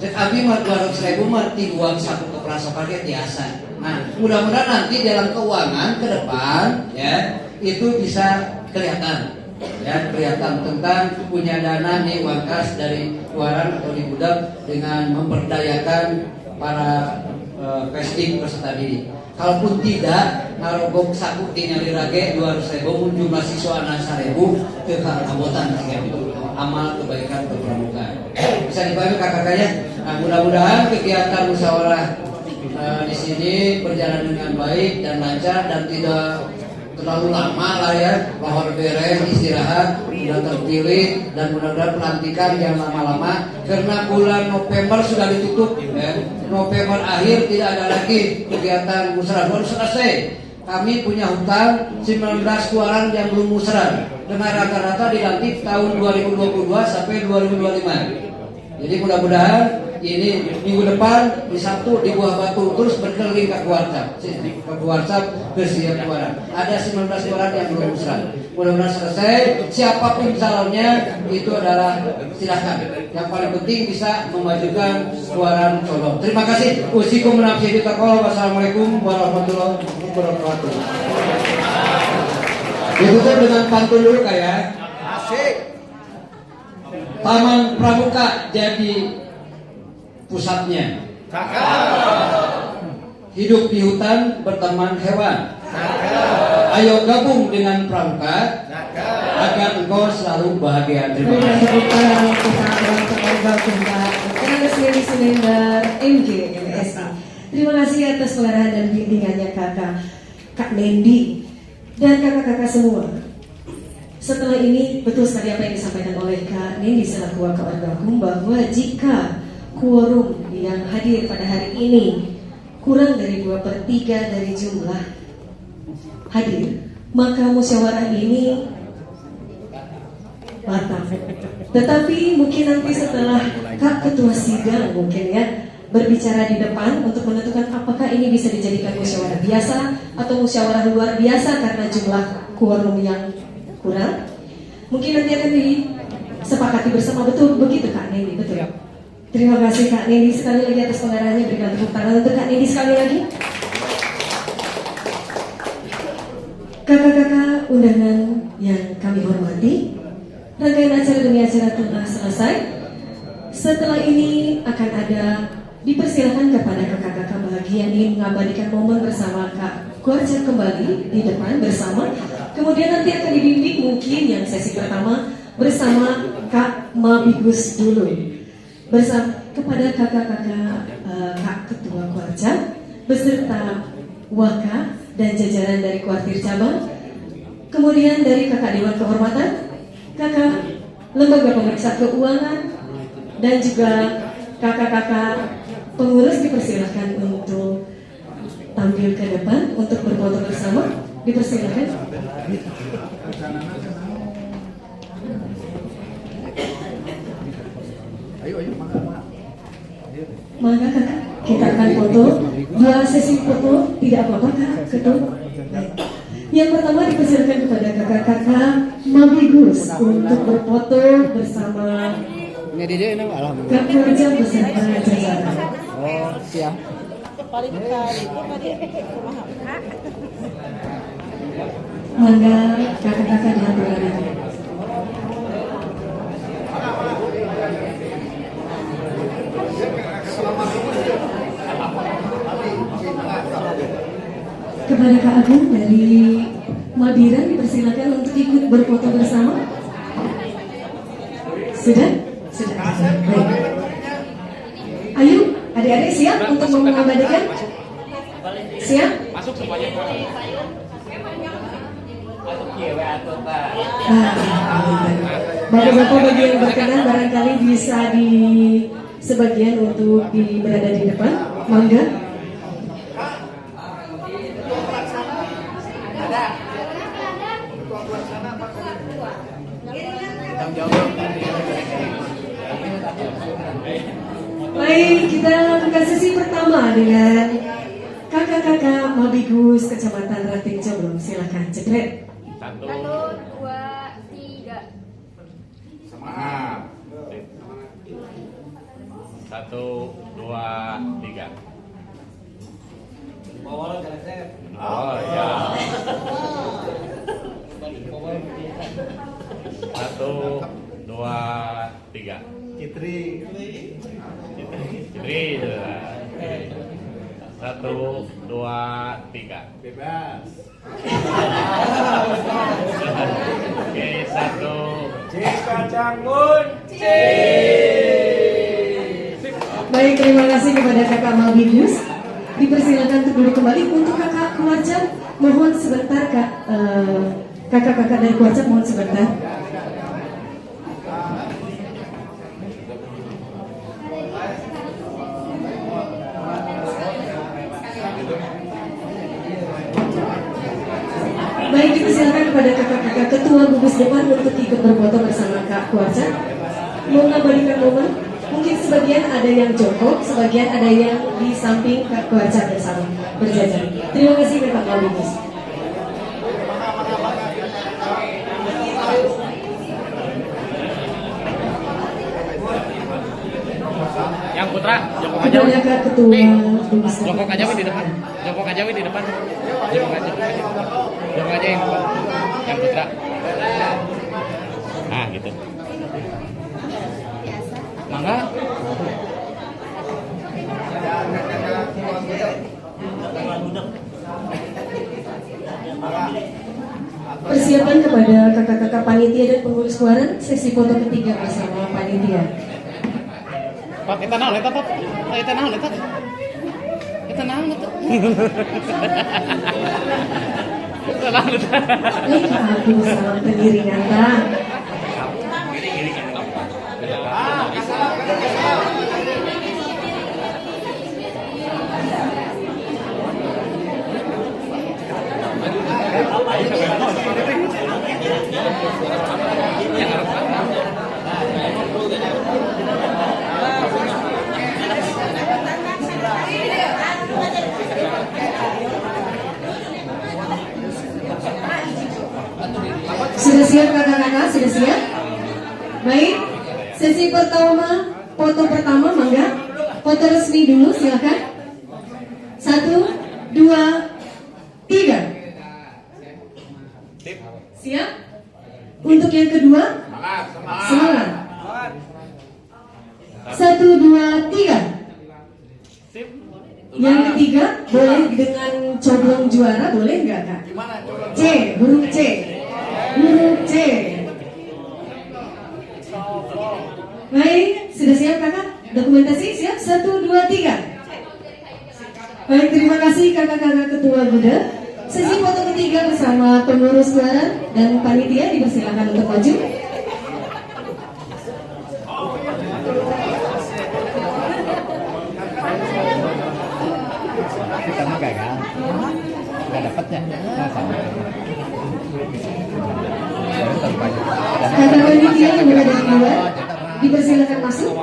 Cek abdi mah 200.000 mah ti uang satu keprasokannya biasa. Nah, mudah-mudahan nanti dalam keuangan ke depan ya itu bisa kelihatan. Ya, kelihatan tentang punya dana nih uang kas dari luaran atau di budak dengan memperdayakan para pesting peserta didik. Kalaupun tidak, ngarogok saku tinggal rage 200.000 mun jumlah siswa anak 1.000 ke kabotan amal kebaikan kepramuka. Bisa dibantu kakak-kakaknya. Nah, mudah-mudahan kegiatan musyawarah di sini berjalan dengan baik dan lancar dan tidak terlalu lama lah ya, lahor beres, istirahat, sudah terpilih dan mudah-mudahan pelantikan yang lama-lama karena bulan November sudah ditutup ya. November akhir tidak ada lagi kegiatan musyawarah, baru selesai. Kami punya hutang 19 keluaran yang belum musyawarah dengan rata-rata dilantik tahun 2022 sampai 2025. Jadi mudah-mudahan ini minggu depan di Sabtu di Buah Batu terus berkeliling ke WhatsApp ke setiap keluaran. Ada 19 keluaran yang belum musyawarah. Mudah-mudahan selesai. Siapapun calonnya itu adalah silahkan. Yang paling penting bisa memajukan keluaran Solo. Terima kasih. Usikum menafsir taqwa. Wassalamualaikum warahmatullahi wabarakatuh. Ditutup dengan pantun dulu kayak. Asik. Taman Pramuka jadi pusatnya. Hidup di hutan berteman hewan. Ayo gabung dengan Pramuka agar engkau selalu bahagia. Terima kasih. MG MSI. Terima kasih atas pengarahan dan bimbingannya Kak Nendi dan kakak-kakak semua. Setelah ini betul sekali apa yang disampaikan oleh Kak Nendi selaku Wakaorgakum bahwa jika quorum yang hadir pada hari ini kurang dari 2/3 dari jumlah hadir, maka musyawarah ini batal. Tetapi mungkin nanti setelah Kak Ketua Sidang mungkin ya berbicara di depan untuk menentukan apakah ini bisa dijadikan musyawarah biasa atau musyawarah luar biasa karena jumlah quorum yang kurang, mungkin nanti akan disepakati bersama. Betul begitu Kak Nendi, betul ya? Terima kasih Kak Nendi sekali lagi atas pengarahannya. Berikan tepuk tangan untuk Kak Nendi sekali lagi. Kakak-kakak undangan yang kami hormati, rangkaian acara demi acara telah selesai. Setelah ini akan ada dipersilakan kepada kakak-kakak bahagia yang mengabadikan momen bersama Kak Kuarca kembali di depan bersama. Kemudian nanti akan dibimbing mungkin yang sesi pertama bersama Kak Mabigus dulu. Bersama kepada kakak-kakak Kak Ketua Kuarca beserta Waka dan jajaran dari Kuartir Cabang, kemudian dari kakak Dewan Kehormatan, kakak Lembaga Pemeriksa Keuangan, dan juga kakak-kakak pengurus dipersilakan untuk tampil ke depan untuk berfoto bersama. Dipersilakan. Ayo, Maka kakak, kita akan foto 2 sesi foto, tidak apa-apa Kak Ketua. Yang pertama dipersilakan kepada kakak-kakak Mabigus untuk berfoto bersama Kak Kuarca beserta jajaran. Oh, siap. Mangga kakak-kakak dihaturkan. Kepada Kak Agung dari Madura dipersilakan untuk ikut berfoto bersama. Sudah? Sudah. Baik. Ayo, adik-adik siap untuk mengabadikan? Siap? Masuk semuanya. Bapak-bapak bagi yang berkenan barangkali bisa di sebagian untuk berada di depan. Mangga. Baik, kita lakukan sesi pertama dengan kakak-kakak Mabigus Kecamatan Ranting Coblong. Silakan jepret. 1, 2, 3. Semangat. 1, 2, 3. Oh ya. 1, 2, 3. Citri. 1, 2, 3. Bebas. Oke, 1. Jika canggun. Baik, terima kasih kepada kakak Malbidus. Dipersilakan untuk duduk kembali. Untuk kakak keluarga, mohon sebentar kak. Kakak-kakak dari keluarga mohon sebentar. Baik, dipersilakan kepada kakak-kakak ketua gugus depan untuk ikut berfoto bersama kak keluarga. Mengabadikan momen. Mungkin sebagian ada yang jongkok, sebagian ada yang di samping kak keluarga bersama berjajar. Terima kasih kakak Malbidus. Yang putra, jongkok aja. Kepada kak ketua gugus depan. Jongkok aja di depan. Jongkok aja di depan. Jongkok aja. Jongkok aja yang putra. Nah, gitu. Mangga. Persiapan kepada kakak-kakak panitia dan pengurus keluaran, sesi foto ketiga bersama panitia. Pak, kita naon eta, Pak? Eta naon eta? Eta naon eta? Eta naon eta? Aduh, salam pengiringan bang. Sudah siap kakak-kakak? Sudah siap? Baik, sesi pertama, foto pertama, mangga. Foto resmi dulu, silakan. 1, 2, 3. Siap? Untuk yang kedua, semangat. 1, 2, 3. Yang ketiga, boleh dengan coblong juara, boleh nggak kak? C, huruf C. Huruf C. Baik, sudah siap kakak? Dokumentasi siap? 1, 2, 3. Baik, terima kasih kakak-kakak ketua Buda. Sesi foto ketiga bersama pengurus keluaran dan panitia dipersilakan untuk maju. Kita mah gagal. Nggak dapatnya. Kakak panitia yang berada di luar dipersilakan masuk.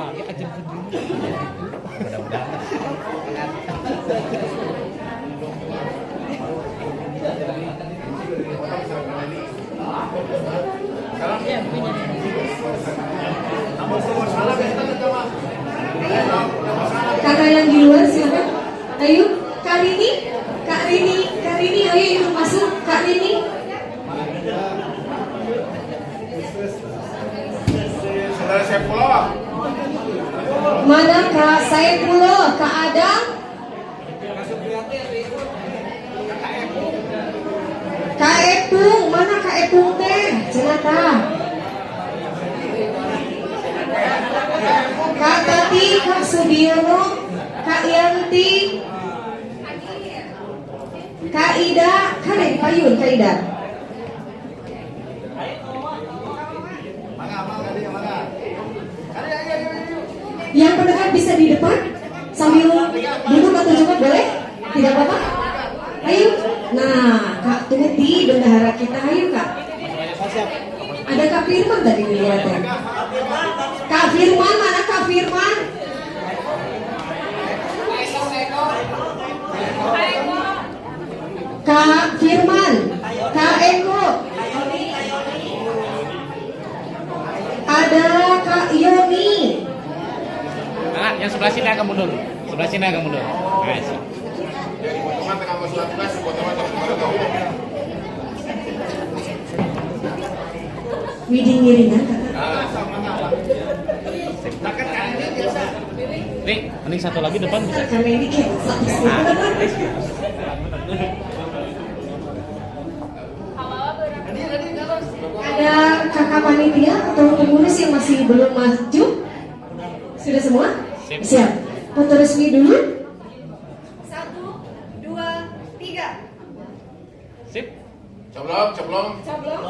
Kakak yang di luar silakan. Ayo, Kak Rini, ayo ikut masuk, Kak Rini. Saudara Saifullah. Mana Kak Saifullah, Kak Adam? Kak Epung, mana Kak Epung teh? Cenaka. Kak Tati, Kak Sudiono, Kak Yanti, Kak Ida, kan yang payun Kak Ida. Yang pendekat bisa di depan sambil duduk atau coba boleh? Tidak apa-apa? Ayo. Nah, Kak Tuti, bendahara kita, ayo Kak. Ada Kak Firman tadi dilihatnya. Kak Firman, mana Kak Firman? Kak Firman, Kak Eko. Ada Kak Yoni. Nah, yang sebelah sini agak mundur. Sebelah sini agak mundur. Nice. Widing ngiringan kakak. mending satu lagi depan bisa. Karena ini kayak ada kakak panitia atau pengurus yang masih belum maju? Sudah semua? Siap. Foto resmi dulu. 1, 2, 3. Sip. Coblong, coblong. Coblong.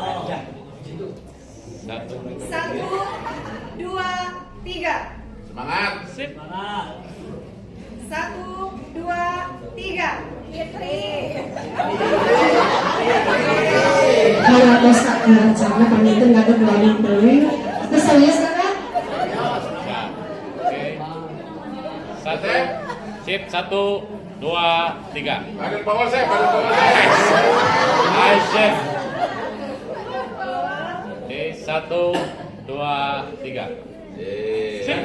1, 2, 3. Semangat. Sip. 1, 2, 3. Fitri. Kalau atas kakak cara panitia nggak ada belum beli. Terus saya sekarang. Satu. Sip. 1, 2, 3. Badan bawah saya, badan bawah saya. Hai chef. Oke, 1, 2, 3. Sip.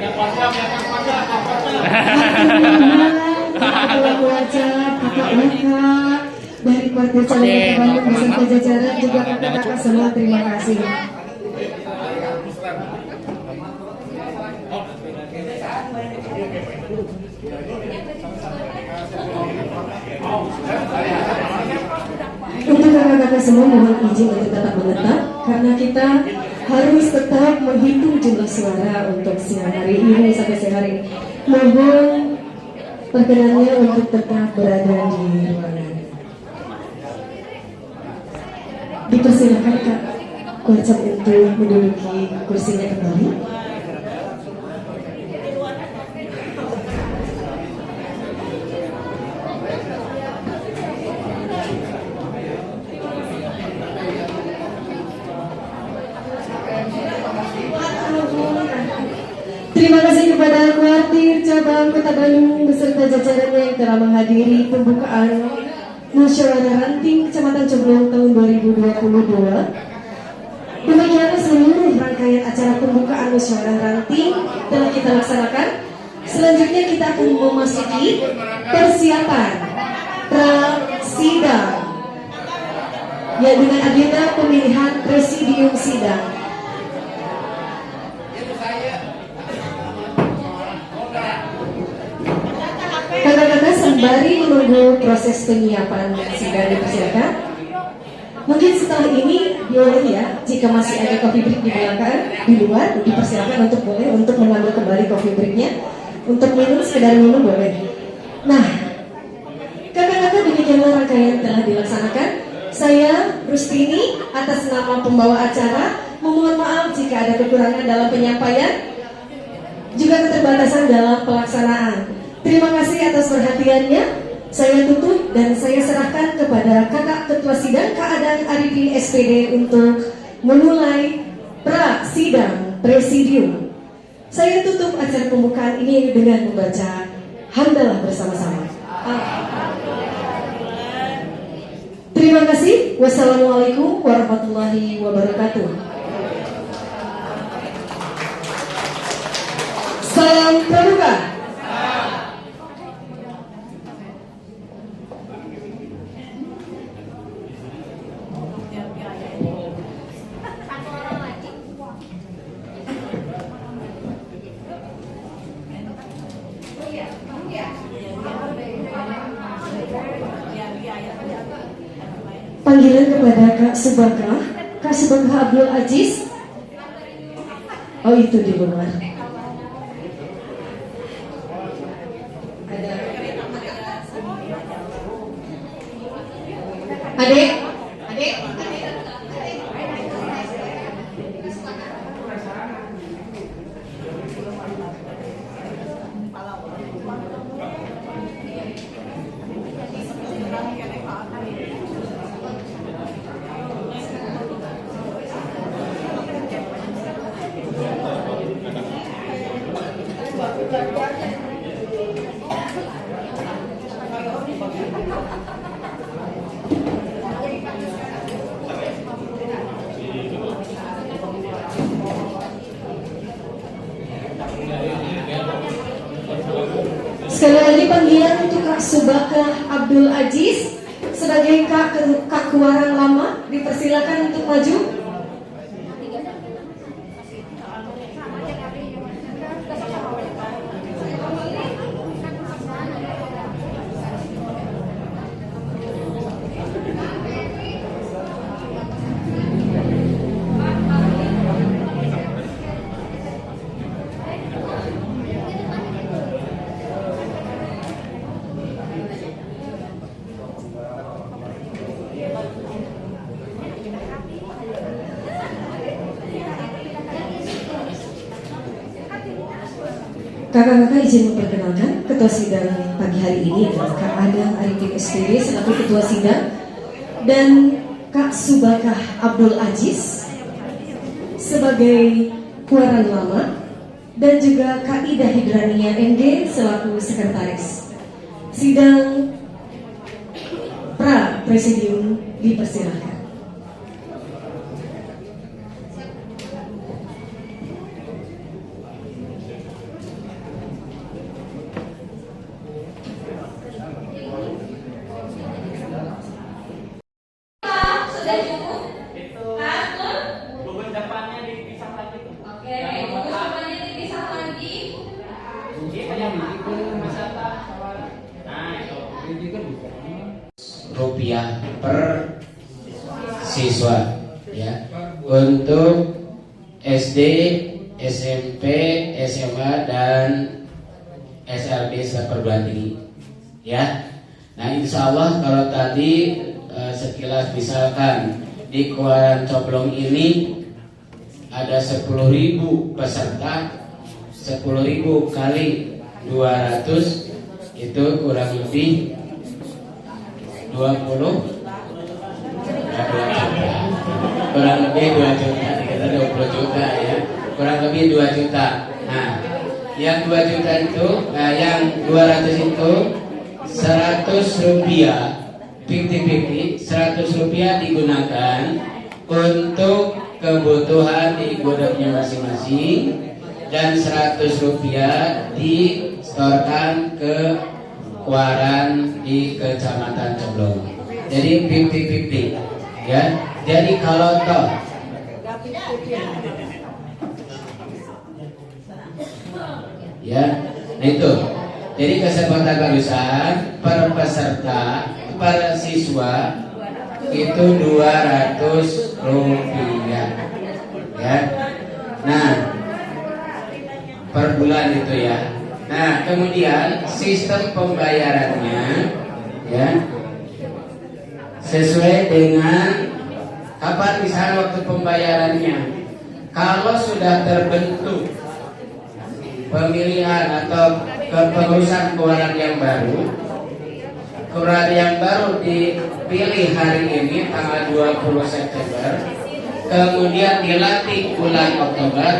Kakak wajah, kakak kakak dari Kuartir Calon Bandung beserta jajaran juga kakak-kakak semua terima kasih. Untuk kakak-kakak semua mohon izin untuk tetap menetap karena kita harus tetap menghitung jumlah suara untuk siang hari ini sampai siang hari ini. Mohon perkenannya untuk tetap berada di ruangan. Dipersilakan Kak Kuarcap untuk menduduki kursinya kembali. Terima kasih kepada Kuartir Cabang Kota Bandung beserta jajarannya yang telah menghadiri pembukaan Musyawarah Ranting Kecamatan Coblong tahun 2022. Demikian seluruh rangkaian acara pembukaan Musyawarah Ranting telah kita laksanakan. Selanjutnya kita akan memasuki persiapan prasidang, ya dengan agenda pemilihan presidium sidang. Kakak-kakak sembari menunggu proses penyiapan sidang dipersilakan. Mungkin setelah ini boleh ya, jika masih ada coffee break di belakang, di luar, dipersilakan untuk boleh untuk mengambil kembali coffee breaknya. Untuk minum, sekedar minum boleh. Nah, kakak-kakak demikianlah rangkaian telah dilaksanakan. Saya Rustini atas nama pembawa acara memohon maaf jika ada kekurangan dalam penyampaian, juga keterbatasan dalam pelaksanaan. Terima kasih atas perhatiannya. Saya tutup dan saya serahkan kepada kakak ketua sidang Kak Adang Arifin SPD untuk memulai pra-sidang presidium. Saya tutup acara pembukaan ini dengan membaca hamdalah bersama-sama. Terima kasih. Wassalamualaikum warahmatullahi wabarakatuh. Salam pramuka. Panggilan kepada Kak Subakah Abdul Aziz. Oh, itu di luar. Ada Adek. Sekali lagi panggilan untuk Kak Subakah Abdul Aziz sebagai Kak Kuarang Lama, dipersilakan untuk maju. Kakak-kakak izin memperkenalkan ketua sidang pagi hari ini adalah Kak Adang Arifin SPD selaku ketua sidang dan Kak Subakah Abdul Aziz sebagai kuaran lama dan juga Kak Ida Hidrania MD selaku sekretaris. Sidang pra presidium dipersilakan. Sudah cukup? Bubur depannya dipisah lagi. Oke, bubur depannya dipisah lagi. Rupiah per siswa ya untuk SD, SMP, SMA dan SLB seperguruan tinggi ya. Nah insya Allah kalau tadi sekilas misalkan di Kuaran Coblong ini ada 10.000 peserta, 10.000 kali 200 itu kurang lebih 20 kurang lebih 2 juta, kita 20 juta ya, kurang lebih 2 juta. Nah yang 2 juta itu, yang 200 itu 100 rupiah 50-50, 100 rupiah digunakan untuk kebutuhan di gudangnya masing-masing dan 100 rupiah disetorkan ke Kuaran di Kecamatan Coblong. Jadi 50-50 ya. Jadi kalau toh ya, nah itu. Jadi kesempatan barusan per peserta, per siswa itu 200 rupiah ya. Nah per bulan itu ya. Nah kemudian sistem pembayarannya ya sesuai dengan kapan misalnya waktu pembayarannya. Kalau sudah terbentuk pemilihan atau kepengurusan Kuaran yang baru, Kuaran yang baru dipilih hari ini tanggal 20 September, kemudian dilantik bulan Oktober,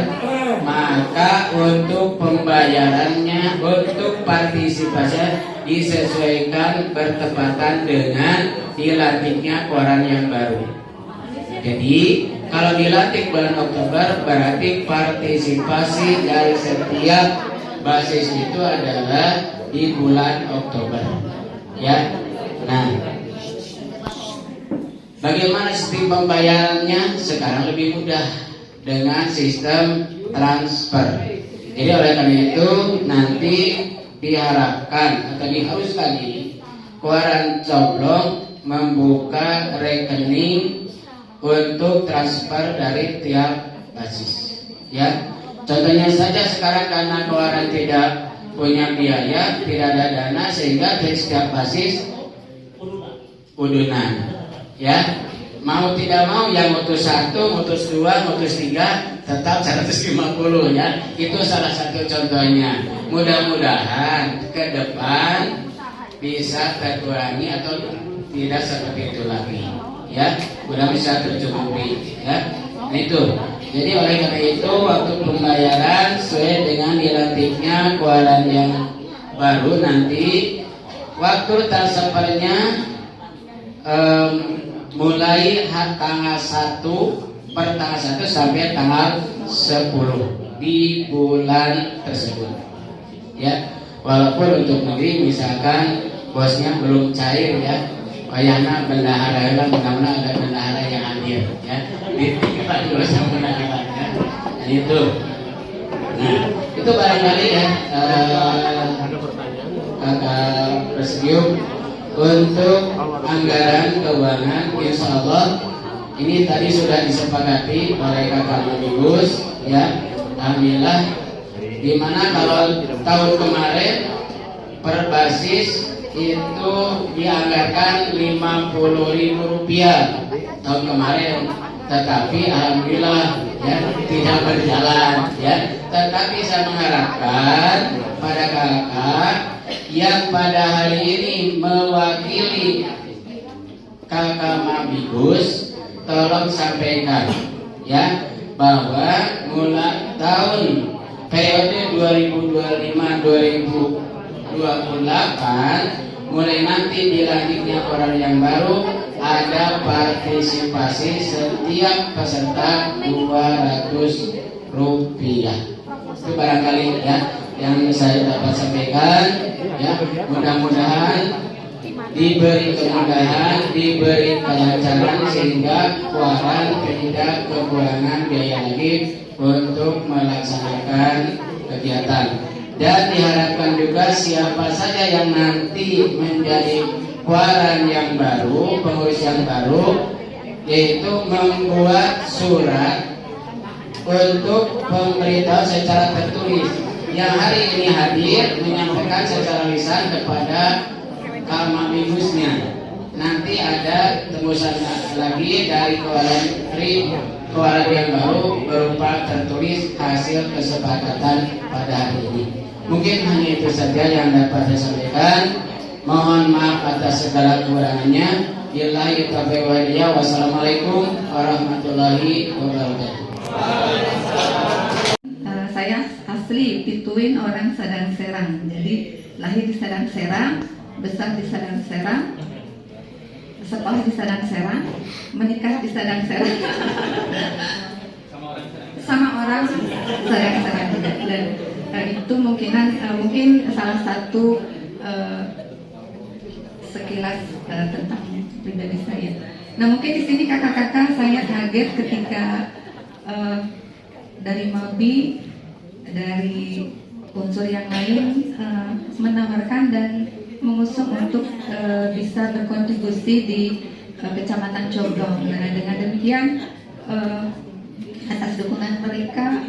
maka untuk pembayarannya, untuk partisipasinya disesuaikan bertepatan dengan dilantiknya Kuaran yang baru. Jadi kalau dilantik bulan Oktober berarti partisipasi dari setiap basis itu adalah di bulan Oktober ya. Nah bagaimana sistem pembayarannya? Sekarang lebih mudah dengan sistem transfer. Jadi oleh karena itu nanti diharapkan atau diharuskan ini Kuaran Coblong membuka rekening untuk transfer dari tiap basis ya. Contohnya saja sekarang karena Kuaran tidak punya biaya, tidak ada dana, sehingga di setiap basis udunan ya. Mau tidak mau yang mutus 1, mutus 2, mutus 3 tetap 150 ya. Itu salah satu contohnya. Mudah-mudahan ke depan bisa terkurangi atau tidak seperti itu lagi ya. Mudah bisa tercukupi ya. Nah itu. Jadi oleh karena itu waktu pembayaran sesuai dengan dilantiknya Kuaran yang baru nanti waktu transfernya mulai tanggal 1 per tanggal 1 sampai tanggal 10 di bulan tersebut ya. Walaupun untuk negeri misalkan bosnya belum cair ya, kayaknya bendahara lah, mudah-mudahan ada bendahara yang hadir ya, ditinggal dulu sama bendahara ya. Dan itu nah itu barangkali ya kakak presidium untuk anggaran keuangan. Insya Allah ini tadi sudah disepakati oleh kakak Mendikbud ya, alhamdulillah. Dimana kalau tahun kemarin per basis itu dianggarkan Rp50.000 tahun kemarin. tetapi alhamdulillah ya tidak berjalan ya. Tetapi saya mengharapkan pada kakak yang pada hari ini mewakili kakak Mabigus, tolong sampaikan ya bahwa mulai tahun periode 2025-2028 mulai nanti dilantiknya orang yang baru ada partisipasi setiap peserta 200 rupiah. Itu barangkali ya yang saya dapat sampaikan ya. Mudah-mudahan diberi kemudahan, diberi kelancaran sehingga Kuaran tidak kekurangan biaya lagi untuk melaksanakan kegiatan. Dan diharapkan juga siapa saja yang nanti menjadi Kuaran yang baru, pengurus yang baru, yaitu membuat surat untuk pemberitahuan secara tertulis yang hari ini hadir menyampaikan secara lisan kepada Kamabigusnya. Nanti ada tembusan lagi dari Kuaran yang baru berupa tertulis hasil kesepakatan pada hari ini. Mungkin hanya itu saja yang dapat saya sampaikan. Mohon maaf atas segala kekurangannya. Billahi taufiq wal hidayah. Wassalamualaikum warahmatullahi wabarakatuh. Saya asli Pituin, orang Sadang Serang. Jadi lahir di Sadang Serang, besar di Sadang Serang, sekolah di Sadang Serang, menikah di Sadang Serang, sama orang Sadang Serang juga. Dan itu mungkin salah satu sekilas tentang pribadi saya. Nah mungkin di sini kakak-kakak saya kaget ketika dari Mabi, dari unsur yang lain menawarkan dan mengusung untuk bisa berkontribusi di Kecamatan Coblong. Nah dengan demikian atas dukungan mereka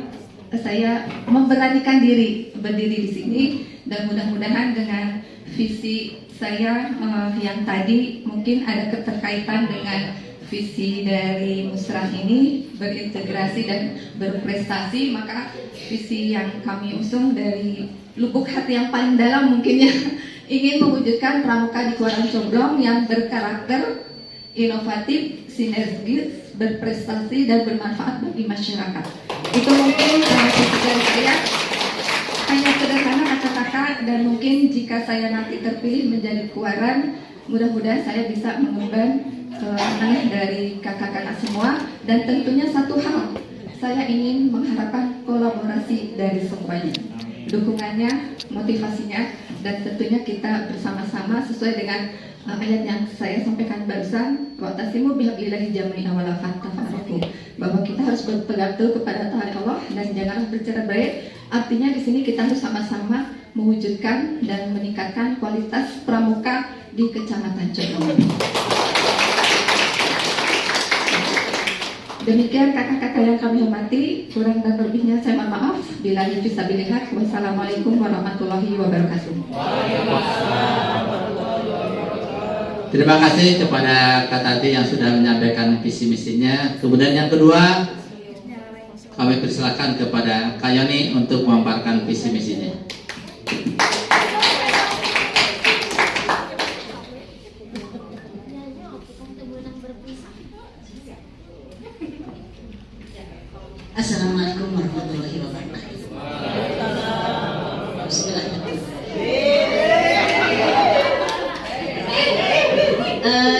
saya memberanikan diri berdiri di sini dan mudah-mudahan dengan visi saya yang tadi mungkin ada keterkaitan dengan visi dari Musrah ini berintegrasi dan berprestasi, maka visi yang kami usung dari lubuk hati yang paling dalam mungkinnya ingin mewujudkan pramuka di Kuaran Coblong yang berkarakter inovatif, sinergis, berprestasi dan bermanfaat bagi masyarakat. Itu mungkin visi dari saya. Hanya sederhana kata-kata, dan mungkin jika saya nanti terpilih menjadi Kuaran, mudah-mudahan saya bisa mengemban amanah dari kakak-kakak semua. Dan tentunya satu hal, saya ingin mengharapkan kolaborasi dari semuanya, dukungannya, motivasinya, dan tentunya kita bersama-sama sesuai dengan ayat yang saya sampaikan barusan, wa'tasimu bihablillahi jami'an wa la tafarraqu, bahwa kita harus berpegang teguh kepada taat Allah dan janganlah bercerai-berai. Artinya di sini kita harus sama-sama mewujudkan dan meningkatkan kualitas pramuka di Kecamatan Coblong. Demikian kakak-kakak yang kami hormati, kurang dan lebihnya saya mohon maaf. Billahi fisabilillah. Wassalamualaikum warahmatullahi wabarakatuh. Terima kasih kepada Kak Tati yang sudah menyampaikan visi misinya. Kemudian yang kedua, kami persilakan kepada Kak Yoni untuk memaparkan visi misinya. Assalamualaikum warahmatullahi wabarakatuh. Bismillahirrahmanirrahim.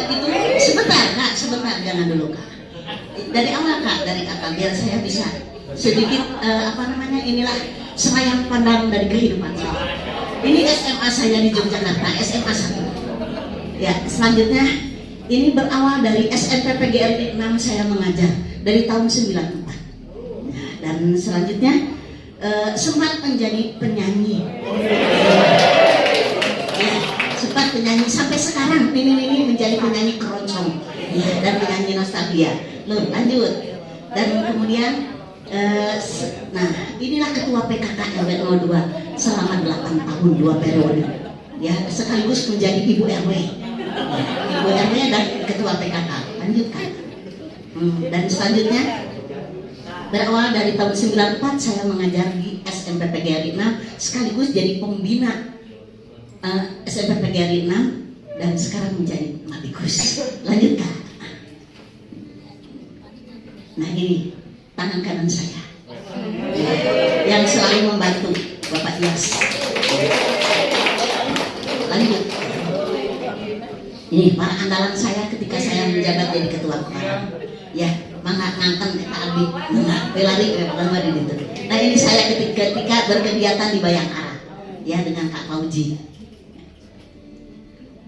Itu sebentar Kak, sebentar, jangan dulu Kak. Dari awal Kak, dari Kakak biar saya bisa sedikit inilah selayang pandang dari kehidupan saya. Ini SMA saya di Yogyakarta, SMA 1. Ya, selanjutnya ini berawal dari SMP PGRI 6 saya mengajar dari tahun 94. Dan selanjutnya sempat menjadi penyanyi. Ya, sempat penyanyi sampai sekarang ini menjadi penyanyi keroncong. Ya, dan penyanyi nostalgia. Lanjut. Dan kemudian nah, inilah ketua PKK RW 02 selama 8 tahun 2 periode. Ya, sekaligus menjadi ibu RW. Ya, ibu RW dan ketua PKK. Lanjutkan. Dan selanjutnya berawal dari tahun 94 saya mengajar di SMP PGRI 6 sekaligus jadi pembina SMP PGRI 6 dan sekarang menjadi Mabikus. Lanjut Kak. Nah ini tangan kanan saya yang selalu membantu Bapak Iyas. Lanjut. Ini para andalan saya ketika saya menjabat jadi ketua Koran. Ya, mangga ngangken eta abdi, belari lama di ditu. Nah, ini saya ketika berkegiatan di Bayangkara. Ya, dengan Kak Fauji.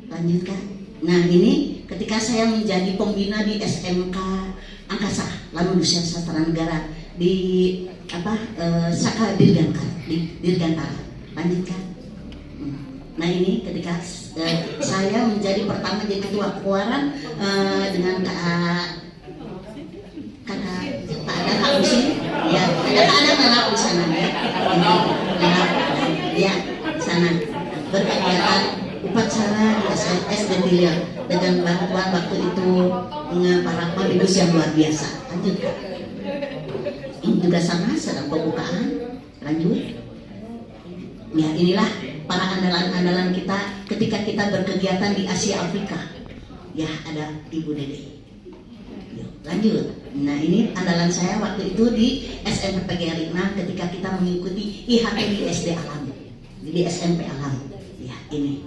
Lanjutkan. Nah, ini ketika saya menjadi pembina di SMK Angkasa, lalu Dosen Sastra Negara di Saka Dirgantara. Lanjutkan. Nah ini ketika saya menjadi pertama jadi ketua Koran dengan Kak Usi, ya ada ngelap di sana ya, ya sana berkegiatan upacara di SD Tilir dengan bantuan waktu itu para pembinus yang luar biasa. Lanjut Kak. Ini juga sama sedang pembukaan. Lanjut. Ya inilah para andalan-andalan kita ketika kita berkegiatan di Asia Afrika. Ya ada Ibu Dede. Yuk, lanjut. Nah ini andalan saya waktu itu di SMP PGRI 6 ketika kita mengikuti IHP di SD Alam, di SMP Alam. Ya ini.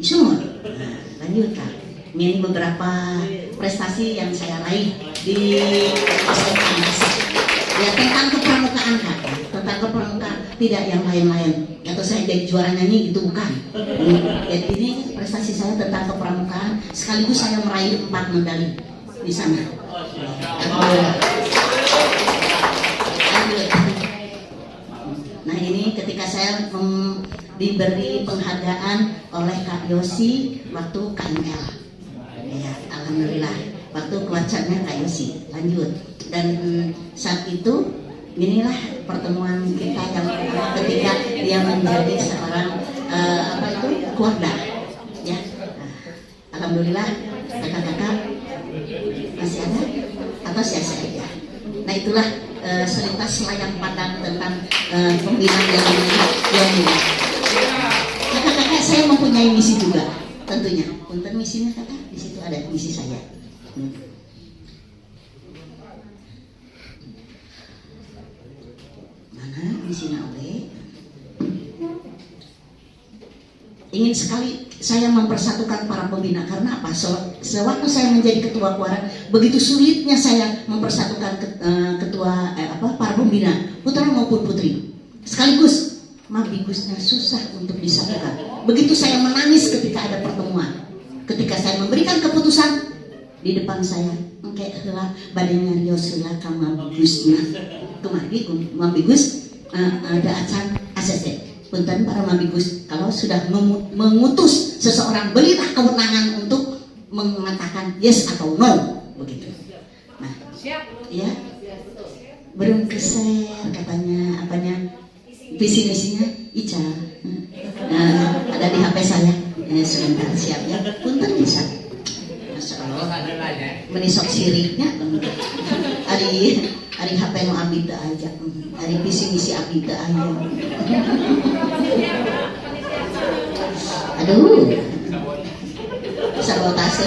Semua. Nah, lanjut Kak. Ini beberapa prestasi yang saya raih di SMP Angkasa. Ya tentang kepramukaan Kak, tentang kepramukaan, tidak yang lain-lain. Atau saya jadi juara nyanyi itu bukan. Jadi ini prestasi saya tentang kepramukaan, sekaligus saya meraih 4 medali di sana. Nah ini ketika saya diberi penghargaan oleh Kak Yosi waktu KML. Ya, alhamdulillah. Waktu keluarcanya Kak Yosi. Lanjut. Dan saat itu inilah pertemuan kita yang ketika dia menjadi seorang keluarga ya. Alhamdulillah kakak-kakak masih ada atau sia-sia ya. Nah itulah selintas layang pandang tentang pembinaan yang ini. Kakak-kakak saya mempunyai misi juga tentunya. Punten misinya kakak, di situ ada misi saya. Di sini oleh ingin sekali saya mempersatukan para pembina karena apa? Sewaktu saya menjadi ketua Koran, begitu sulitnya saya mempersatukan para pembina putra maupun putri. Sekaligus Mabigusnya susah untuk disatukan. Begitu saya menangis ketika ada pertemuan, ketika saya memberikan keputusan di depan saya, kayak heula badannya Yosula ka Mabigusna. Kemari Mabigus ada acan ACC. Punten para Mabigus, kalau sudah mengutus seseorang, berilah kewenangan untuk mengatakan yes atau no, begitu. Nah, ya, belum keser katanya apanya visi misinya Ica. Ada di HP saya. Sebentar siap ya. Punten bisa. Masya Allah. Menisok siriknya. Ari HP nu abdi teu aja. Ari visi misi abdi teu aya. Aduh. Sabotase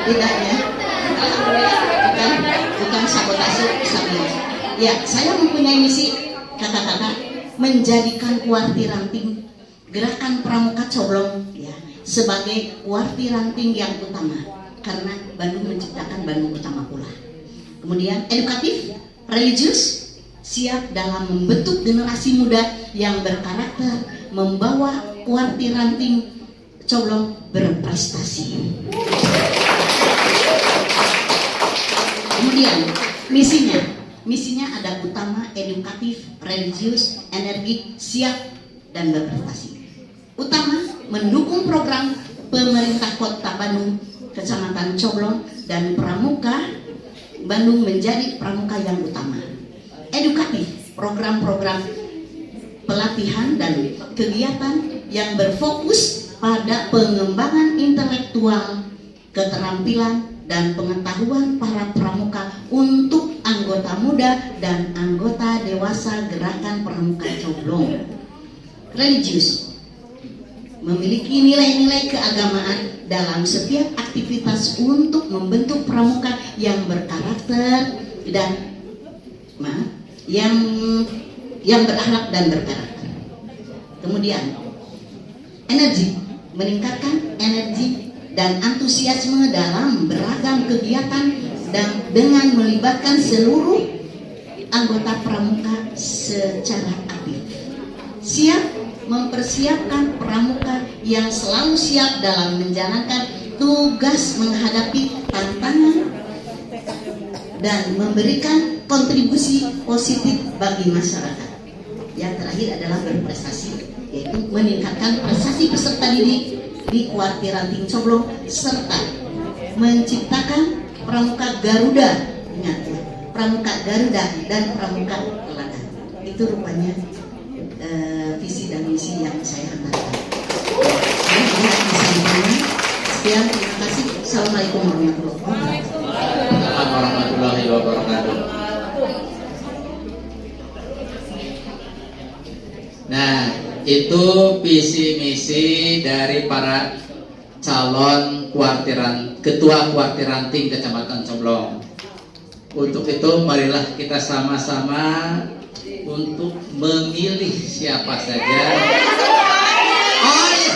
tidak ya. Bukan sabotase saja. Ya, saya mempunyai misi kakak-kakak menjadikan Warti Ranting Gerakan Pramuka Coblong ya sebagai Warti Ranting yang utama karena Bandung menciptakan Bandung utama pula. Kemudian edukatif, religius, siap dalam membentuk generasi muda yang berkarakter, membawa Warti Ranting Coblong berprestasi. Kemudian misinya ada utama, edukatif, religius, energik, siap dan berprestasi. Utama mendukung program pemerintah Kota Bandung, Kecamatan Coblong dan Pramuka Bandung menjadi pramuka yang utama. Edukatif, program-program pelatihan dan kegiatan yang berfokus pada pengembangan intelektual, keterampilan, dan pengetahuan para pramuka untuk anggota muda dan anggota dewasa Gerakan Pramuka Coblong. Religius, memiliki nilai-nilai keagamaan dalam setiap aktivitas untuk membentuk pramuka yang berkarakter dan yang berakhlak dan berkarakter. Kemudian energi, meningkatkan energi dan antusiasme dalam beragam kegiatan dan dengan melibatkan seluruh anggota pramuka secara aktif. Siap mempersiapkan pramuka yang selalu siap dalam menjalankan tugas menghadapi tantangan dan memberikan kontribusi positif bagi masyarakat. Yang terakhir adalah berprestasi, yaitu meningkatkan prestasi peserta didik di Kuartir Ranting Coblong serta menciptakan pramuka Garuda, ingat ya, pramuka Garuda dan pramuka teladan. Itu rupanya visi dan misi yang saya hantarkan. Sekian, terima kasih. Assalamualaikum warahmatullahi wabarakatuh. Nah, itu visi misi dari para calon ketua Kuartir Ranting Kecamatan Coblong. Untuk itu marilah kita sama-sama untuk memilih siapa saja. Oh iya.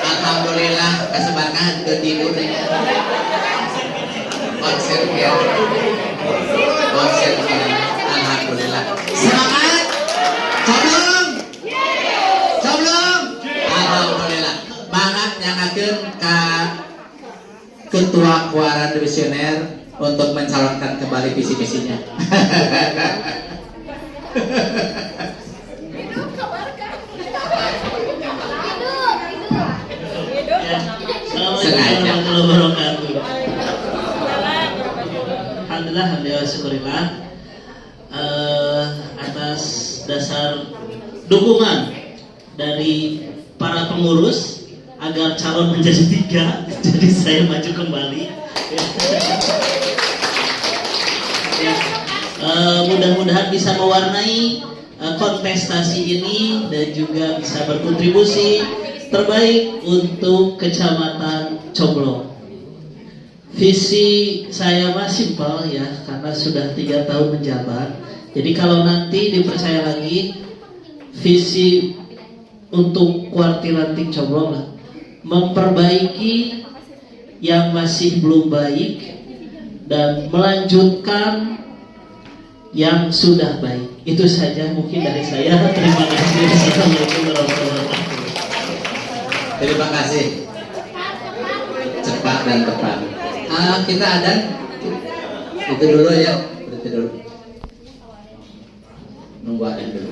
Alhamdulillah kesebaran ke tidur konser ya. Konser ya. Alhamdulillah. Semangat. Coblong. Coblong. Alhamdulillah. Banget nyangakeun ka Ketua Kuara Divisioner untuk mencalonkan kembali visi misinya. Alhamdulillah, syukurillah atas dasar dukungan dari para pengurus agar calon menjadi 3, jadi saya maju kembali. Mudah-mudahan bisa mewarnai kontestasi ini dan juga bisa berkontribusi terbaik untuk Kecamatan Coblong. Visi saya mah simpel ya, karena sudah 3 tahun menjabat. Jadi kalau nanti dipercaya lagi, visi untuk Kuartir Ranting Coblong lah, memperbaiki yang masih belum baik dan melanjutkan yang sudah baik. Itu saja mungkin dari saya. Terima kasih. Assalamualaikum warahmatullahi wabarakatuh. Terima kasih. Cepat dan tepat. Kita ada itu dulu ya, itu dulu. Nunggu ada dulu.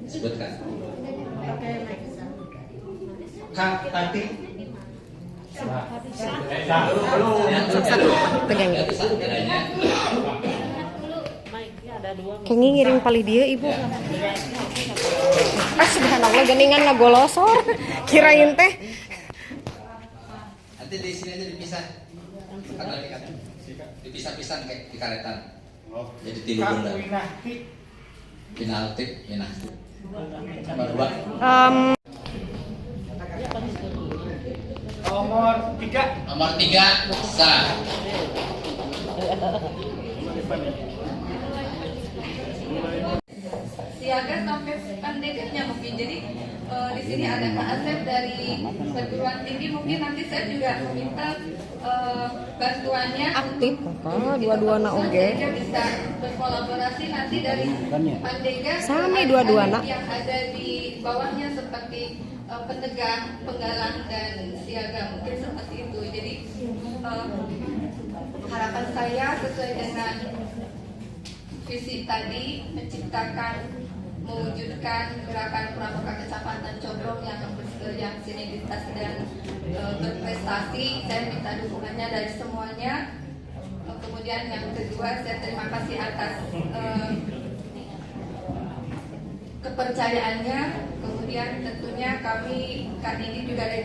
Sebutkan. Kak Tati. Satu, pegang ya. Kayaknya ngiring pali dia ibu. Subhanallah geningan ngagolosor. Kirain teh. Nanti di sini aja dipisah. Dipisah-pisah kayak di karetan. Jadi tidur bunda. Penalti, penalti. Nomor 2. Nomor 3. Nomor 3 sah. Siaga sampai pendekatnya mungkin. Jadi di sini ada Kak Asep dari perguruan tinggi. Mungkin nanti saya juga meminta bantuannya Aktif, untuk dua-duana oge. sehingga bisa berkolaborasi nanti dari Pandega Sami dua-duana. yang ada di bawahnya seperti penegak, penggalang dan siaga, mungkin seperti itu. Jadi harapan saya sesuai dengan visi tadi, menciptakan mewujudkan gerakan pramuka kecamatan Coblong yang sinergitas dan berprestasi. Saya minta dukungannya dari semuanya. Kemudian yang kedua, saya terima kasih atas kepercayaannya. Kemudian tentunya kami ini juga dari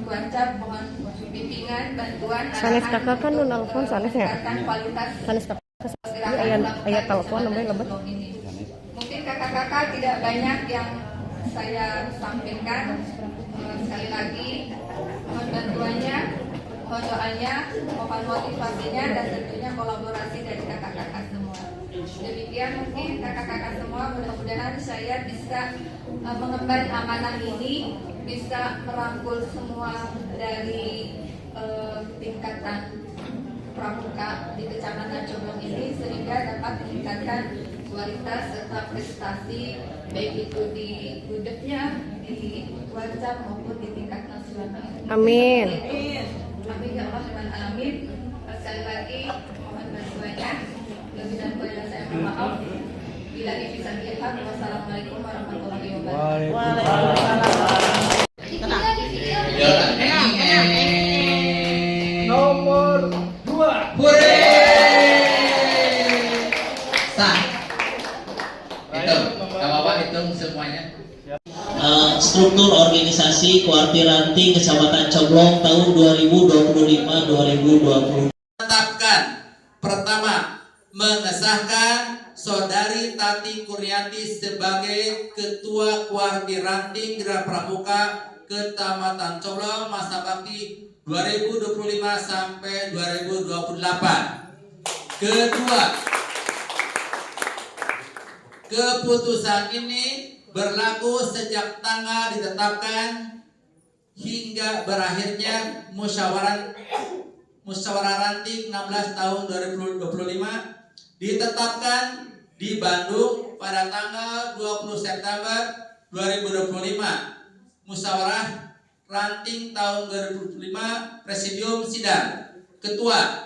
Kuancap mohon bimbingan, bantuan, Sanes kakak kan nu nelpon sanesnya. kualitas Sanes kakak aya telepon namanya lebet. Mungkin kakak-kakak tidak banyak yang saya sampaikan. Sekali lagi mohon bantuannya, mohon doanya, mohon motivasinya, dan tentunya kolaborasi dari kakak-kakak semua. Demikian mungkin kakak-kakak semua, mudah-mudahan saya bisa mengemban amanah ini, bisa merangkul semua dari tingkatan pramuka di Kecamatan Coblong ini sehingga dapat meningkatkan kualitas serta prestasi baik itu di gudegnya, di Kuancap maupun di tingkat nasional. Amin. Amin ya Allah dan amin. Sekali lagi mohon bantuannya. Lebih dan kurang saya mohon maaf. Bila bisa dilihat. Wassalamualaikum warahmatullahi wabarakatuh. Nomor 2. Hore! Sah. Hitung, gak apa-apa hitung semuanya. Struktur organisasi Kuarti Ranting Kecamatan Coblong tahun 2025-2020. Tetapkan pertama, mengesahkan Saudari Tati Kurniati sebagai Ketua Kuarti Ranting Gerak Pramuka Kecamatan Coblong masa bakti 2025 sampai 2028. Kedua, keputusan ini berlaku sejak tanggal ditetapkan hingga berakhirnya musyawarah ranting 16 tahun 2025 ditetapkan di Bandung pada tanggal 20 September 2025. Musyawarah ranting tahun 2025 Presidium Sidang. Ketua